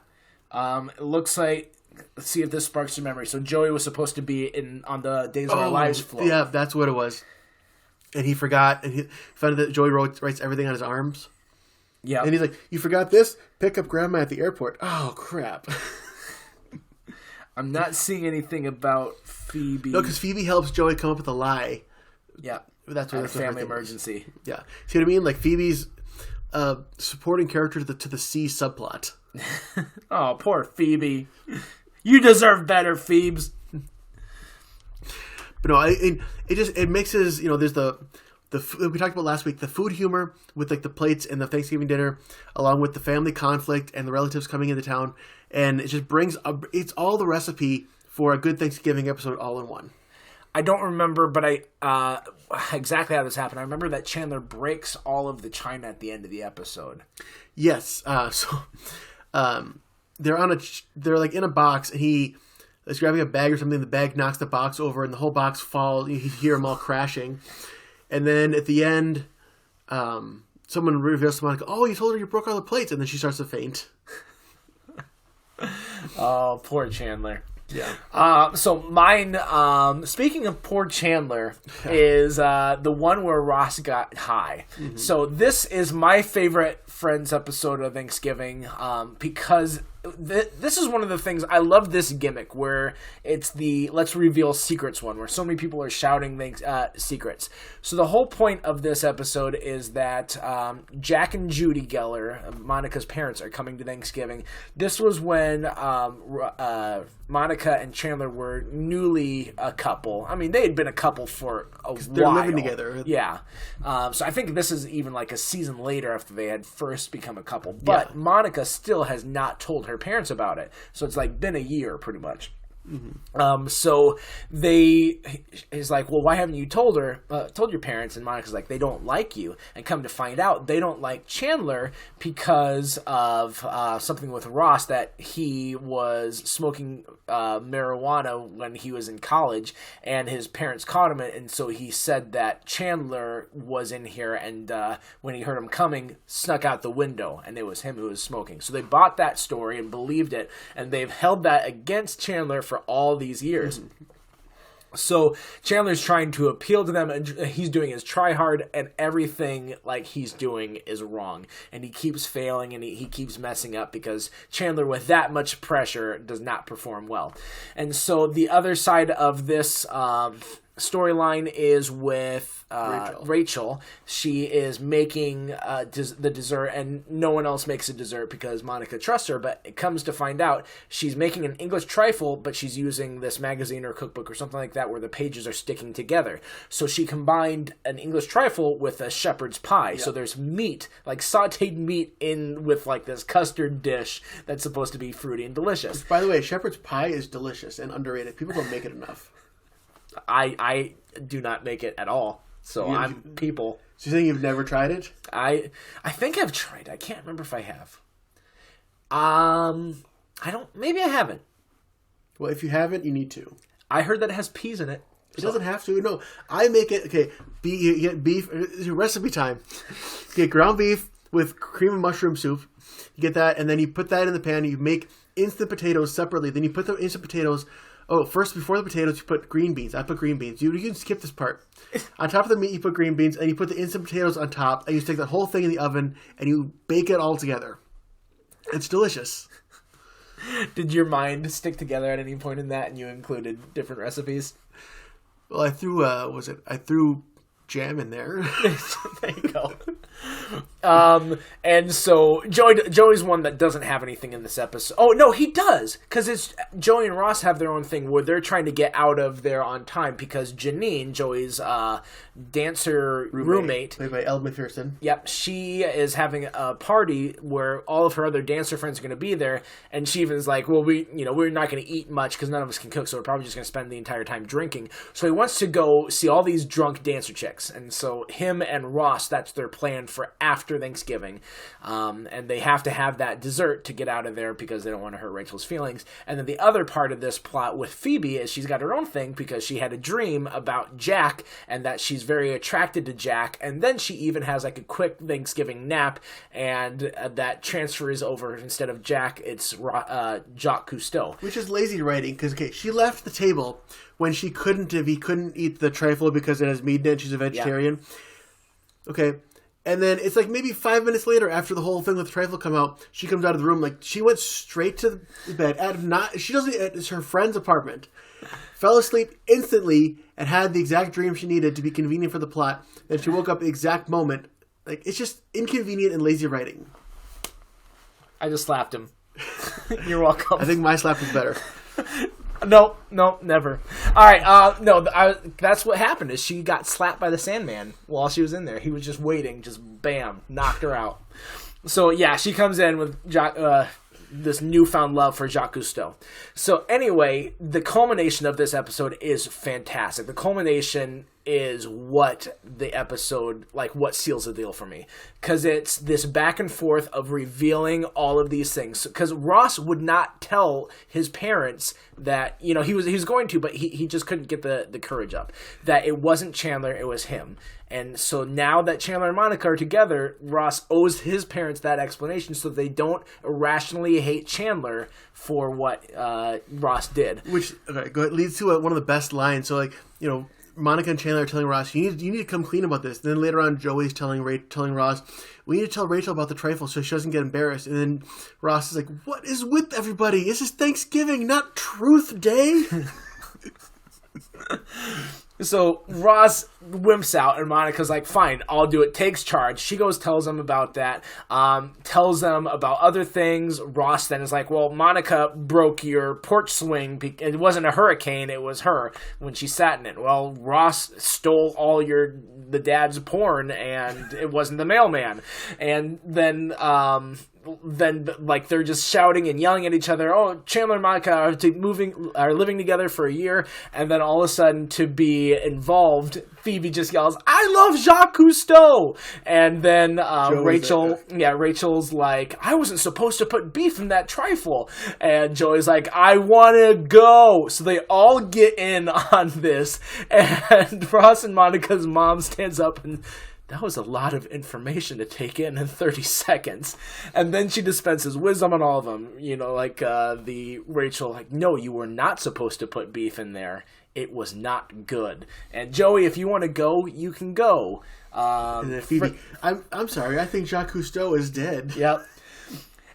It looks like, let's see if this sparks your memory. So Joey was supposed to be on the Days of Our Lives float. Yeah, that's what it was. And he forgot, and he found that Joey writes everything on his arms. Yeah. And he's like, you forgot this? Pick up Grandma at the airport. Oh, crap. I'm not seeing anything about Phoebe. No, because Phoebe helps Joey come up with a lie. Yeah. That's what family emergency. Yeah. See what I mean? Like, Phoebe's supporting character to the C subplot. Oh, poor Phoebe. You deserve better, Phoebes. But no, it mixes, you know, there's the we talked about last week, the food humor with like the plates and the Thanksgiving dinner, along with the family conflict and the relatives coming into town, and it just brings it's all the recipe for a good Thanksgiving episode all in one. I don't remember, but exactly how this happened. I remember that Chandler breaks all of the china at the end of the episode. Yes, they're like in a box, and he is grabbing a bag or something. The bag knocks the box over, and the whole box falls. You hear them all crashing, and then at the end, someone reveals to Monica, "Oh, you told her you broke all the plates," and then she starts to faint. Oh, poor Chandler. Yeah. So mine, speaking of poor Chandler, is the one where Ross got high. Mm-hmm. So this is my favorite Friends episode of Thanksgiving because this is one of the things, I love this gimmick where it's the let's reveal secrets one, where so many people are shouting secrets. So the whole point of this episode is that Jack and Judy Geller, Monica's parents, are coming to Thanksgiving. This was when Monica and Chandler were newly a couple. I mean, they had been a couple for a while. They're living together. Yeah. So I think this is even like a season later after they had first become a couple. But Monica still has not told her parents about it. So it's like been a year pretty much. Mm-hmm. So he's like, well, why haven't you told your parents? And Monica's like, they don't like you. And come to find out, they don't like Chandler because of something with Ross, that he was smoking marijuana when he was in college, and his parents caught him. And so he said that Chandler was in here, and when he heard him coming, snuck out the window, and it was him who was smoking. So they bought that story and believed it, and they've held that against Chandler for all these years. So Chandler's trying to appeal to them, and he's doing his try hard, and everything like he's doing is wrong. And he keeps failing, and he keeps messing up because Chandler, with that much pressure, does not perform well. And so the other side of this storyline is with Rachel. She is making the dessert, and no one else makes a dessert because Monica trusts her, but it comes to find out she's making an English trifle, but she's using this magazine or cookbook or something like that where the pages are sticking together. So she combined an English trifle with a shepherd's pie. Yep. So there's meat, like sauteed meat in with like this custard dish that's supposed to be fruity and delicious. By the way, shepherd's pie is delicious and underrated. People don't make it enough. I do not make it at all, so I'm people. So you think you've never tried it? I think I've tried. I can't remember if I have. I don't. Maybe I haven't. Well, if you haven't, you need to. I heard that it has peas in it. It doesn't have to. No, I make it. Okay, you get beef. Recipe time. You get ground beef with cream and mushroom soup. You get that, and then you put that in the pan. You make instant potatoes separately. Then you put the instant potatoes. Oh, first, before the potatoes, you put green beans. I put green beans. You can skip this part. On top of the meat, you put green beans, and you put the instant potatoes on top, and you stick the whole thing in the oven, and you bake it all together. It's delicious. Did your mind stick together at any point in that, and you included different recipes? Well, I threw, I threw jam in there. There you go. And so Joey's one that doesn't have anything in this episode. Oh no, he does, because it's Joey and Ross have their own thing where they're trying to get out of there on time because Janine, Joey's dancer roommate, played by Elle Macpherson. Yep, she is having a party where all of her other dancer friends are going to be there, and she even is like, well, we're not going to eat much because none of us can cook, so we're probably just going to spend the entire time drinking. So he wants to go see all these drunk dancer chicks, and so him and Ross, that's their plan for after Thanksgiving, and they have to have that dessert to get out of there because they don't want to hurt Rachel's feelings. And then the other part of this plot with Phoebe is she's got her own thing because she had a dream about Jack and that she's very attracted to Jack, and then she even has like a quick Thanksgiving nap, and that transfers over, instead of Jack, it's Jacques Cousteau. Which is lazy writing, because she left the table when he couldn't eat the trifle because it has meat in it, she's a vegetarian. Yeah. Okay. And then it's like maybe 5 minutes later, after the whole thing with the trifle come out, she comes out of the room. Like, she went straight to the bed. It's her friend's apartment. Fell asleep instantly and had the exact dream she needed to be convenient for the plot. Then she woke up at the exact moment. Like, it's just inconvenient and lazy writing. I just slapped him. You're welcome. I think my slap was better. No, never. All right, that's what happened, is she got slapped by the Sandman while she was in there. He was just waiting, just bam, knocked her out. So, yeah, she comes in with this newfound love for Jacques Cousteau. So, anyway, the culmination of this episode is fantastic. The culmination is what the episode, like, what seals the deal for me. Because it's this back and forth of revealing all of these things. Because Ross would not tell his parents that, he was going to, but he just couldn't get the courage up. That it wasn't Chandler, it was him. And so now that Chandler and Monica are together, Ross owes his parents that explanation so they don't irrationally hate Chandler for what Ross did. Which leads to one of the best lines. So, Monica and Chandler are telling Ross, you need to come clean about this. And then later on, Joey's telling Ross, we need to tell Rachel about the trifle so she doesn't get embarrassed. And then Ross is like, what is with everybody? This is Thanksgiving, not Truth Day. So Ross wimps out, and Monica's like, fine, I'll do it, takes charge. She goes, tells them about that, tells them about other things. Ross then is like, well, Monica broke your porch swing. It wasn't a hurricane, it was her when she sat in it. Well, Ross stole all the dad's porn, and it wasn't the mailman. And then like they're just shouting and yelling at each other. Oh, Chandler and Monica are living together for a year, and then all of a sudden, to be involved, Phoebe just yells, "I love Jacques Cousteau!" And then Rachel's like, "I wasn't supposed to put beef in that trifle," and Joey's like, "I want to go." So they all get in on this, and Ross and Monica's mom stands up and, that was a lot of information to take in 30 seconds. And then she dispenses wisdom on all of them. The Rachel, like, no, you were not supposed to put beef in there. it was not good. And Joey, if you want to go, you can go. And then Phoebe, I'm sorry, I think Jacques Cousteau is dead. Yep.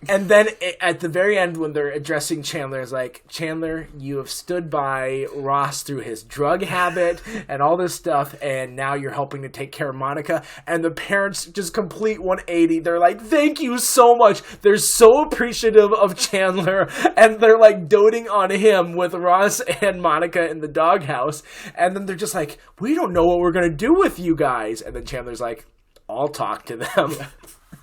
And then at the very end, when they're addressing Chandler, it's like, Chandler, you have stood by Ross through his drug habit and all this stuff, and now you're helping to take care of Monica. And the parents just complete 180. They're like, thank you so much. They're so appreciative of Chandler, and they're like doting on him with Ross and Monica in the doghouse. And then they're just like, we don't know what we're going to do with you guys. And then Chandler's like, I'll talk to them.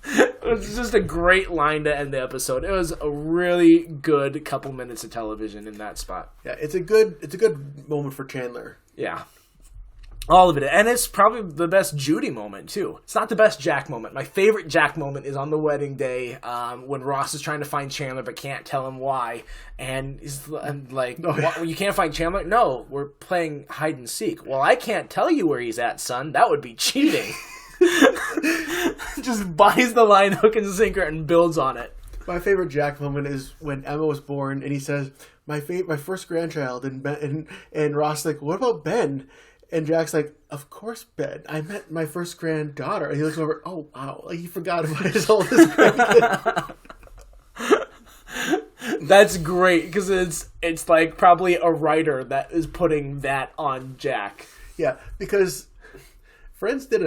It was just a great line to end the episode. It was a really good couple minutes of television in that spot. Yeah, it's a good moment for Chandler. Yeah. All of it. And it's probably the best Judy moment, too. It's not the best Jack moment. My favorite Jack moment is on the wedding day when Ross is trying to find Chandler but can't tell him why. And he's like, you can't find Chandler? No, we're playing hide and seek. Well, I can't tell you where he's at, son. That would be cheating. Just buys the line, hook and sinker, and builds on it. My favorite Jack moment is when Emma was born, and he says, "My first grandchild," and Ross like, "What about Ben?" And Jack's like, "Of course, Ben. I met my first granddaughter." And he looks over, "Oh wow, like he forgot about his oldest grandkid." That's great because it's like probably a writer that is putting that on Jack. Yeah, because Friends did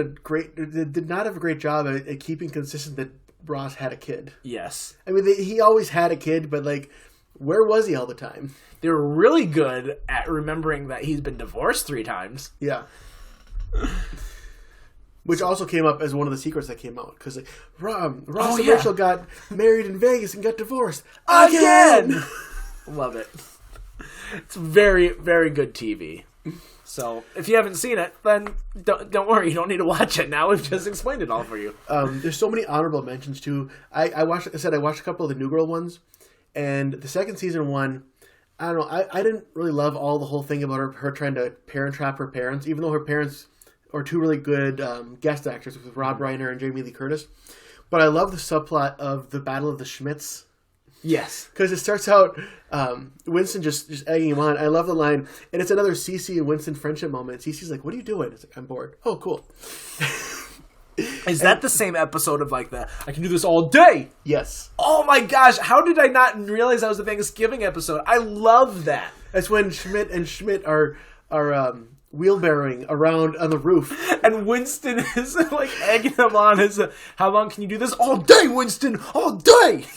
not have a great job at keeping consistent that Ross had a kid. Yes. I mean, he always had a kid, but, like, where was he all the time? They were really good at remembering that he's been divorced 3 times. Yeah. Which also came up as one of the secrets that came out. Because, like, Ross and Rachel got married in Vegas and got divorced. Again! Love it. It's very, very good TV. So, if you haven't seen it, then don't worry. You don't need to watch it now. We've just explained it all for you. There's so many honorable mentions, too. I watched a couple of the New Girl ones. And the second season one, I don't know. I didn't really love the whole thing about her trying to parent trap her parents, even though her parents are 2 really good guest actors with Rob Reiner and Jamie Lee Curtis. But I love the subplot of the Battle of the Schmitz. Yes. Because it starts out, Winston just egging him on. I love the line, and it's another Cece and Winston friendship moment. Cece's like, "What are you doing?" It's like, "I'm bored." "Oh, cool." Is that the same episode of like the I can do this all day? Yes. Oh my gosh, how did I not realize that was the Thanksgiving episode? I love that. That's when Schmidt and Schmidt are wheelbarrowing around on the roof. And Winston is like egging him on. How long can you do this? All day, Winston! All day!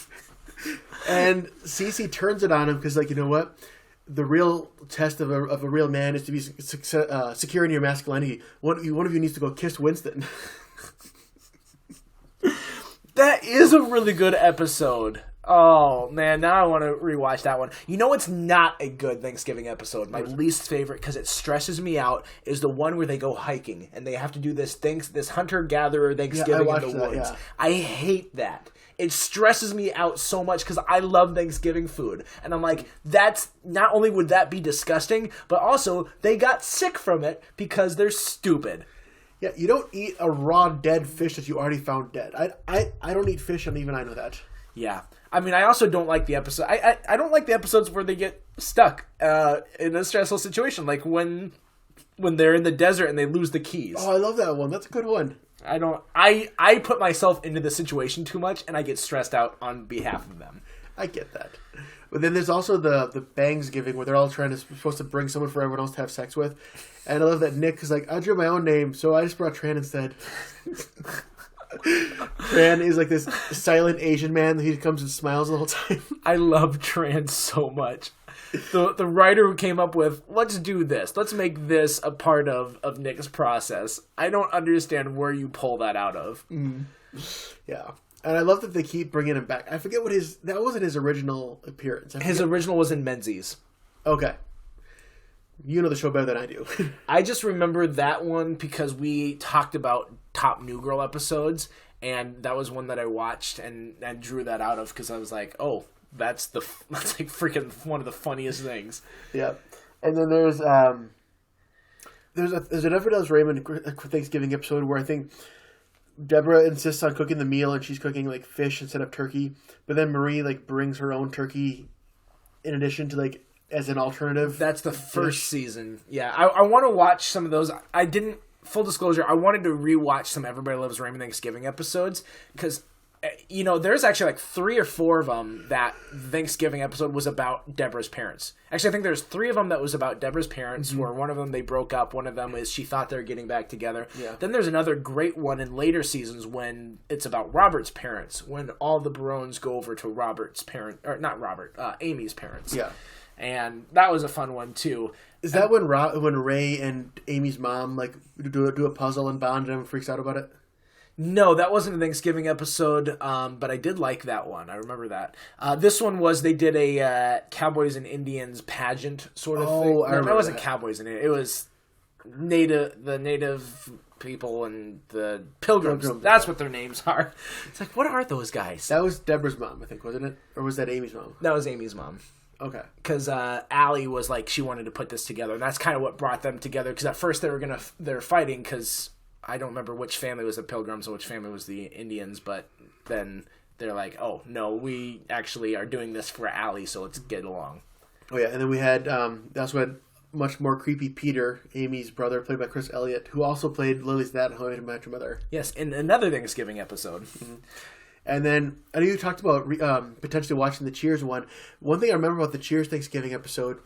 And Cece turns it on him because, like, you know what? The real test of a real man is to be secure in your masculinity. One of you needs to go kiss Winston. That is a really good episode. Oh, man, now I want to rewatch that one. You know what's not a good Thanksgiving episode? My least favorite, because it stresses me out, is the one where they go hiking, and they have to do this hunter-gatherer Thanksgiving in the woods. Yeah. I hate that. It stresses me out so much because I love Thanksgiving food. And I'm like, that's not only would that be disgusting, but also they got sick from it because they're stupid. Yeah, you don't eat a raw dead fish that you already found dead. I don't eat fish, and even I know that. Yeah. I mean, I also don't like the episode. I don't like the episodes where they get stuck in a stressful situation, like when they're in the desert and they lose the keys. Oh, I love that one. That's a good one. I put myself into the situation too much, and I get stressed out on behalf of them. I get that. But then there's also the Bangsgiving where they're all supposed to bring someone for everyone else to have sex with. And I love that Nick is like, I drew my own name, so I just brought Tran instead. Tran is like this silent Asian man. He comes and smiles the whole time. I love Tran so much. The writer who came up with, let's do this. Let's make this a part of Nick's process. I don't understand where you pull that out of. Mm. Yeah. And I love that they keep bringing him back. I forget that wasn't his original appearance. His original was in Menzies. Okay. You know the show better than I do. I just remember that one because we talked about top New Girl episodes, and that was one that I watched and drew that out of because I was like, oh, that's like freaking one of the funniest things. Yeah. And then there's an Everett Else Raymond Thanksgiving episode where I think Deborah insists on cooking the meal and she's cooking like fish instead of turkey, but then Marie like brings her own turkey in addition to like as an alternative. That's the first season. Yeah, I want to watch some of those. I didn't. Full disclosure, I wanted to rewatch some Everybody Loves Raymond Thanksgiving episodes because, there's actually like 3 or 4 of them that Thanksgiving episode was about Deborah's parents. Actually, I think there's 3 of them that was about Deborah's parents, where one of them they broke up, one of them is she thought they were getting back together. Yeah. Then there's another great one in later seasons when it's about Robert's parents, when all the Barones go over to Robert's parent, or not Robert, Amy's parents. Yeah. And that was a fun one too. Is that when Ray and Amy's mom like do a puzzle and Bond and everyone freaks out about it? No, that wasn't a Thanksgiving episode, but I did like that one. I remember that. This one was they did a Cowboys and Indians pageant sort of thing. I remember that wasn't that. Cowboys and Indians. It was the native people and the Pilgrims. That's what their names are. It's like, what are those guys? That was Deborah's mom, I think, wasn't it? Or was that Amy's mom? That was Amy's mom. Okay. Because Allie was like, she wanted to put this together, and that's kind of what brought them together. Because at first they're fighting because I don't remember which family was the Pilgrims and which family was the Indians, but then they're like, oh no, we actually are doing this for Allie, so let's get along. Oh yeah, and then we had that's when much more creepy Peter, Amy's brother, played by Chris Elliott, who also played Lily's dad in How I Met Your Mother. Yes, in another Thanksgiving episode. Mm-hmm. And then I know you talked about potentially watching the Cheers one. One thing I remember about the Cheers Thanksgiving episode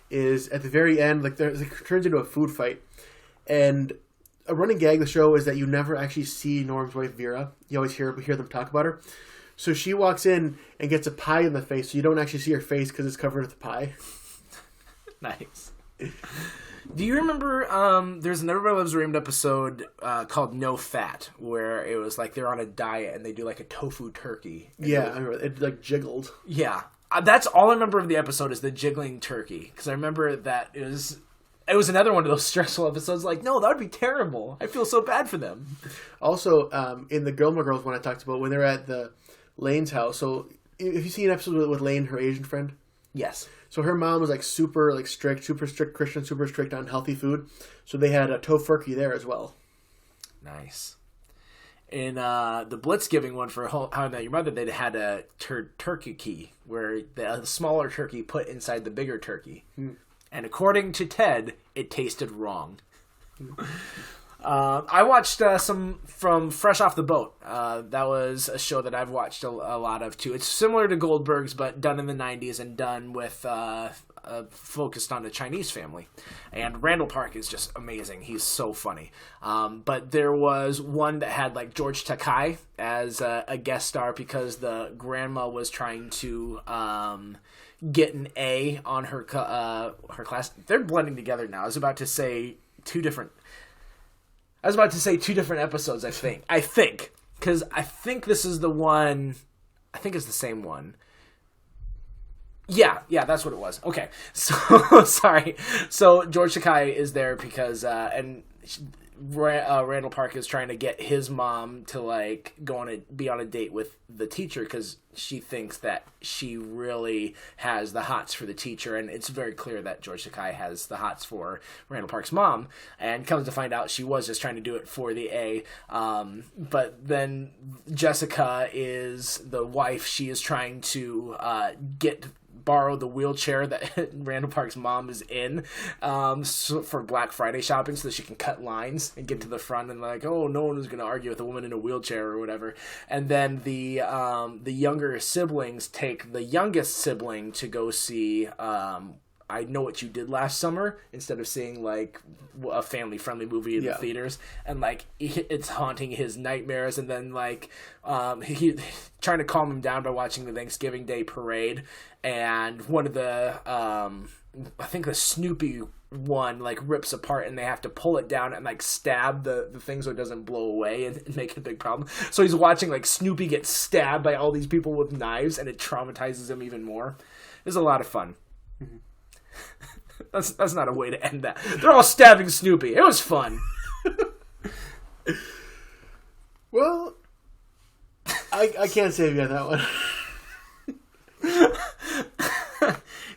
is at the very end, like it turns into a food fight, and a running gag of the show is that you never actually see Norm's wife Vera. You always hear them talk about her. So she walks in and gets a pie in the face, so you don't actually see her face because it's covered with the pie. Nice. Do you remember there's an Everybody Loves Raymond episode called No Fat, where it was like they're on a diet and they do like a tofu turkey? Yeah, I remember. It like jiggled. Yeah. That's all I remember of the episode is the jiggling turkey. Because I remember that it was another one of those stressful episodes. Like, no, that would be terrible. I feel so bad for them. Also, in the Gilmore Girls one I talked about, when they're at the Lane's house. So, if you see an episode with Lane, her Asian friend. Yes. So her mom was like super strict Christian, super strict on healthy food. So they had a tofurkey there as well. Nice. In the Blitzgiving one for How I Met Your Mother, they had a turkey key where the smaller turkey put inside the bigger turkey. And according to Ted, it tasted wrong. I watched some from Fresh Off the Boat. That was a show that I've watched a lot of, too. It's similar to Goldberg's, but done in the 90s and done with focused on a Chinese family. And Randall Park is just amazing. He's so funny. But there was one that had like George Takei as a guest star because the grandma was trying to get an A on her class. They're blending together now. I was about to say two different episodes, I think. Because I think this is the one... I think it's the same one. Yeah, that's what it was. Okay, so, sorry. So, George Takei is there because... Randall Park is trying to get his mom to, like, be on a date with the teacher because she thinks that she really has the hots for the teacher, and it's very clear that George Takei has the hots for Randall Park's mom, and comes to find out she was just trying to do it for the A. But then Jessica is the wife. She is trying to borrow the wheelchair that Randall Park's mom is in for Black Friday shopping so that she can cut lines and get to the front and like, oh, no one is going to argue with a woman in a wheelchair or whatever. And then the younger siblings take the youngest sibling to go see I Know What You Did Last Summer instead of seeing like a family-friendly movie in the theaters, and like it's haunting his nightmares. And then like he trying to calm him down by watching the Thanksgiving Day parade, and one of the I think the Snoopy one like rips apart, and they have to pull it down and like stab the thing so it doesn't blow away and make it a big problem. So he's watching like Snoopy get stabbed by all these people with knives, and it traumatizes him even more. It was a lot of fun. Mm-hmm. That's not a way to end that. They're all stabbing Snoopy. It was fun. Well, I can't save you on that one.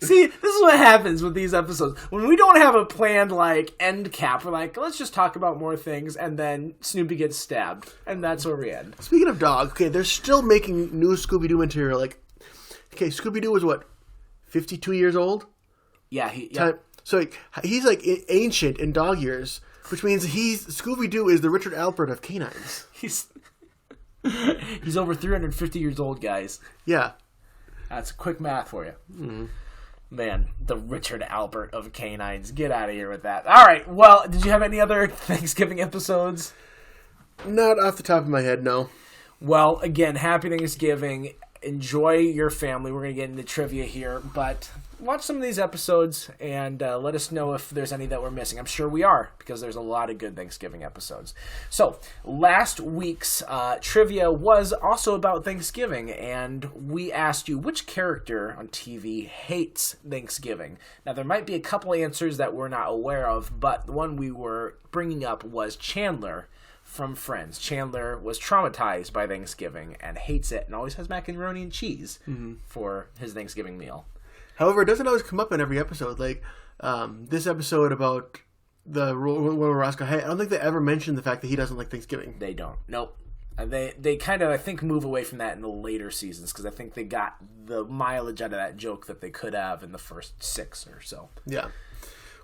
See, this is what happens with these episodes. When we don't have a planned, like, end cap, we're like, let's just talk about more things, and then Snoopy gets stabbed. And that's where we end. Speaking of dog, okay, they're still making new Scooby-Doo material. Like, okay, Scooby-Doo was what, 52 years old? Yeah, yeah. So he's like ancient in dog years, which means Scooby-Doo is the Richard Alpert of canines. He's over 350 years old, guys. Yeah. That's quick math for you. Mm-hmm. Man, the Richard Alpert of canines. Get out of here with that. All right. Well, did you have any other Thanksgiving episodes? Not off the top of my head, no. Well, again, happy Thanksgiving. Enjoy your family. We're going to get into trivia here, but watch some of these episodes and let us know if there's any that we're missing. I'm sure we are, because there's a lot of good Thanksgiving episodes. So, last week's trivia was also about Thanksgiving, and we asked you which character on TV hates Thanksgiving. Now, there might be a couple answers that we're not aware of, but the one we were bringing up was Chandler from Friends. Chandler was traumatized by Thanksgiving and hates it and always has macaroni and cheese for his Thanksgiving meal. However, it doesn't always come up in every episode. Like this episode about the one where Roscoe, I don't think they ever mentioned the fact that he doesn't like Thanksgiving. They don't. Nope. They kind of, I think, move away from that in the later seasons because I think they got the mileage out of that joke that they could have in the first 6 or so. Yeah.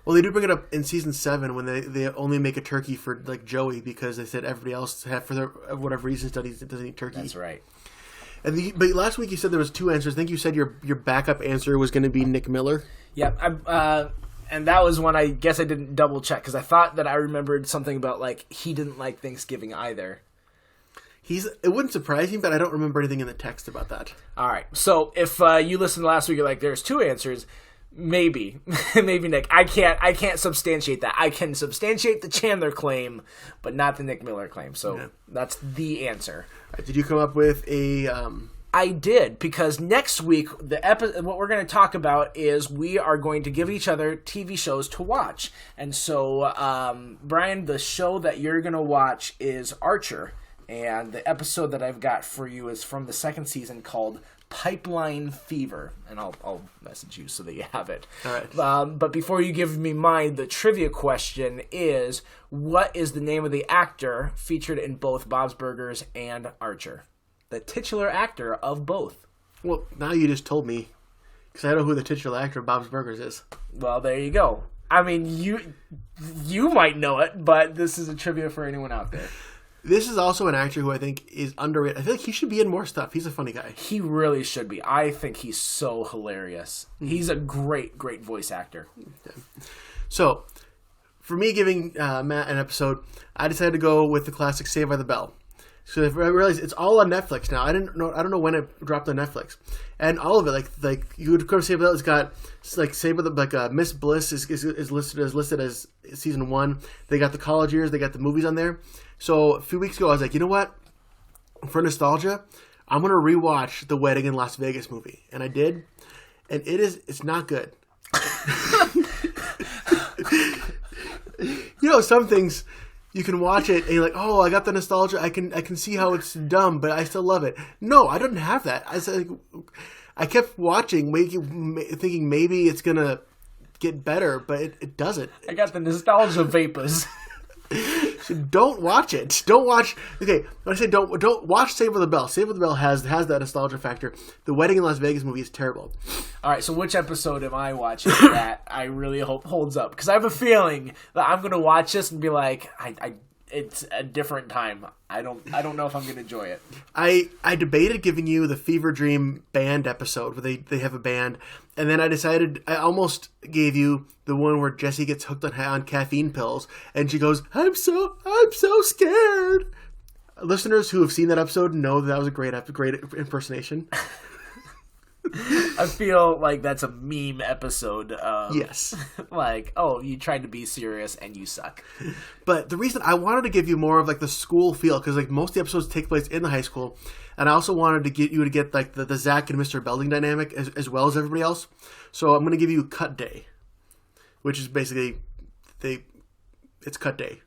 Well, they do bring it up in season 7 when they only make a turkey for like Joey because they said everybody else for their whatever reason doesn't eat turkey. That's right. But last week you said there was 2 answers. I think you said your backup answer was going to be Nick Miller. Yeah, and that was one I guess I didn't double check because I thought that I remembered something about like he didn't like Thanksgiving either. It wouldn't surprise me, but I don't remember anything in the text about that. All right, so if you listened last week, you're like, there's 2 answers. Maybe Nick. I can't substantiate that. I can substantiate the Chandler claim, but not the Nick Miller claim. So That's the answer. Right, did you come up with a? I did, because next week what we're going to talk about is we are going to give each other TV shows to watch, and so Brian, the show that you're going to watch is Archer, and the episode that I've got for you is from the 2nd season called Pipeline Fever, and I'll message you so that you have it. All right. But before you give me mine, the trivia question is, what is the name of the actor featured in both Bob's Burgers and Archer? The titular actor of both. Well, now you just told me, because I know who the titular actor of Bob's Burgers is. Well, there you go. I mean, you might know it, but this is a trivia for anyone out there. This is also an actor who I think is underrated. I feel like he should be in more stuff. He's a funny guy. He really should be. I think he's so hilarious. He's a great, great voice actor. Okay. So, for me giving Matt an episode, I decided to go with the classic Saved by the Bell. So I realized it's all on Netflix now. I don't know when it dropped on Netflix, and all of it like you would go to Saved by the Bell. It's got like Saved by the Miss Bliss is listed as season 1. They got the college years. They got the movies on there. So a few weeks ago, I was like, you know what? For nostalgia, I'm gonna rewatch the Wedding in Las Vegas movie, and I did, and it's not good. You know, some things you can watch it and you're like, oh, I got the nostalgia. I can see how it's dumb, but I still love it. No, I didn't have that. I kept watching, thinking maybe it's gonna get better, but it doesn't. I got the nostalgia vapors. So don't watch it. Don't watch. Okay, when I say don't watch Saved by the Bell. Saved by the Bell has that nostalgia factor. The Wedding in Las Vegas movie is terrible. All right, so which episode am I watching that I really hope holds up? Because I have a feeling that I'm going to watch this and be like, it's a different time. I don't know if I'm going to enjoy it. I debated giving you the Fever Dream band episode where they have a band, and then I decided I almost gave you the one where Jessie gets hooked on caffeine pills, and she goes, "I'm so scared." Listeners who have seen that episode know that was a great impersonation. I feel like that's a meme episode. Yes. Like, oh, you tried to be serious and you suck. But the reason I wanted to give you more of like the school feel, because like most of the episodes take place in the high school, and I also wanted to get you to get like the Zach and Mr. Belding dynamic as well as everybody else. So I'm going to give you Cut Day, which is basically it's Cut Day.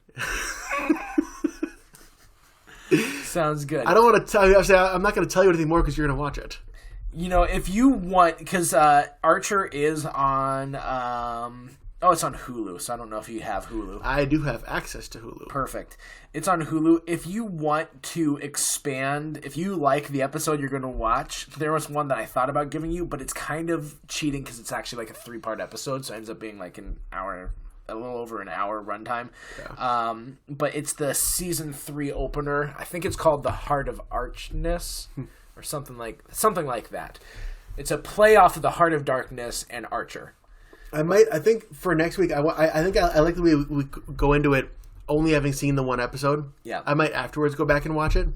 Sounds good. I don't want to tell you. I'm not going to tell you anything more because you're going to watch it. You know, if you want, because Archer is on Oh, it's on Hulu, so I don't know if you have Hulu. I do have access to Hulu. Perfect. It's on Hulu. If you want to expand, if you like the episode you're going to watch, there was one that I thought about giving you, but it's kind of cheating because it's actually like a 3-part episode, so it ends up being like an hour, a little over an hour runtime. Yeah. But it's the season 3 opener. I think it's called The Heart of Archness or something like that. It's a play off of The Heart of Darkness and Archer. I think for next week, I think I like the way we go into it only having seen the one episode. Yeah. I might afterwards go back and watch it.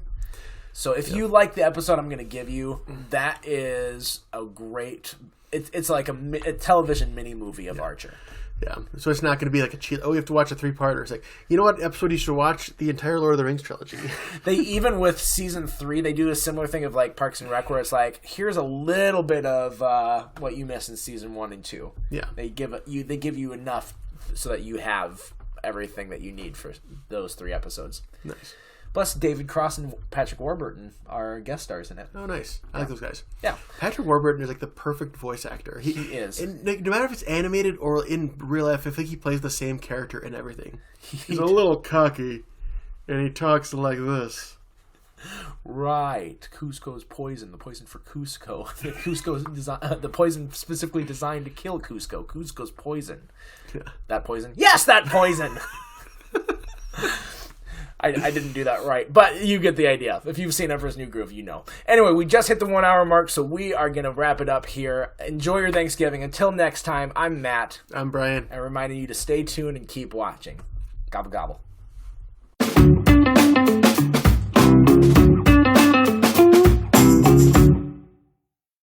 So if you like the episode I'm going to give you, that is a great... It's like a television mini-movie of Archer. Yeah. So it's not going to be like a cheat. Oh, you have to watch a 3-parter. It's like, you know what episode you should watch? The entire Lord of the Rings trilogy. They even with season 3, they do a similar thing of like Parks and Rec, where it's like, here's a little bit of what you missed in season 1 and 2. Yeah. They give you enough so that you have everything that you need for those 3 episodes. Nice. Plus, David Cross and Patrick Warburton are guest stars in it. Oh, nice. I like those guys. Yeah. Patrick Warburton is like the perfect voice actor. He is. And no matter if it's animated or in real life, I think he plays the same character in everything. He's a little cocky, and he talks like this. Right. Cusco's poison. The poison for Cusco. The poison specifically designed to kill Cusco. Cusco's poison. Yeah. That poison? Yes, that poison! I didn't do that right, but you get the idea. If you've seen Emperor's New Groove, you know. Anyway, we just hit the 1 hour mark, so we are going to wrap it up here. Enjoy your Thanksgiving. Until next time, I'm Matt. I'm Brian. And reminding you to stay tuned and keep watching. Gobble, gobble.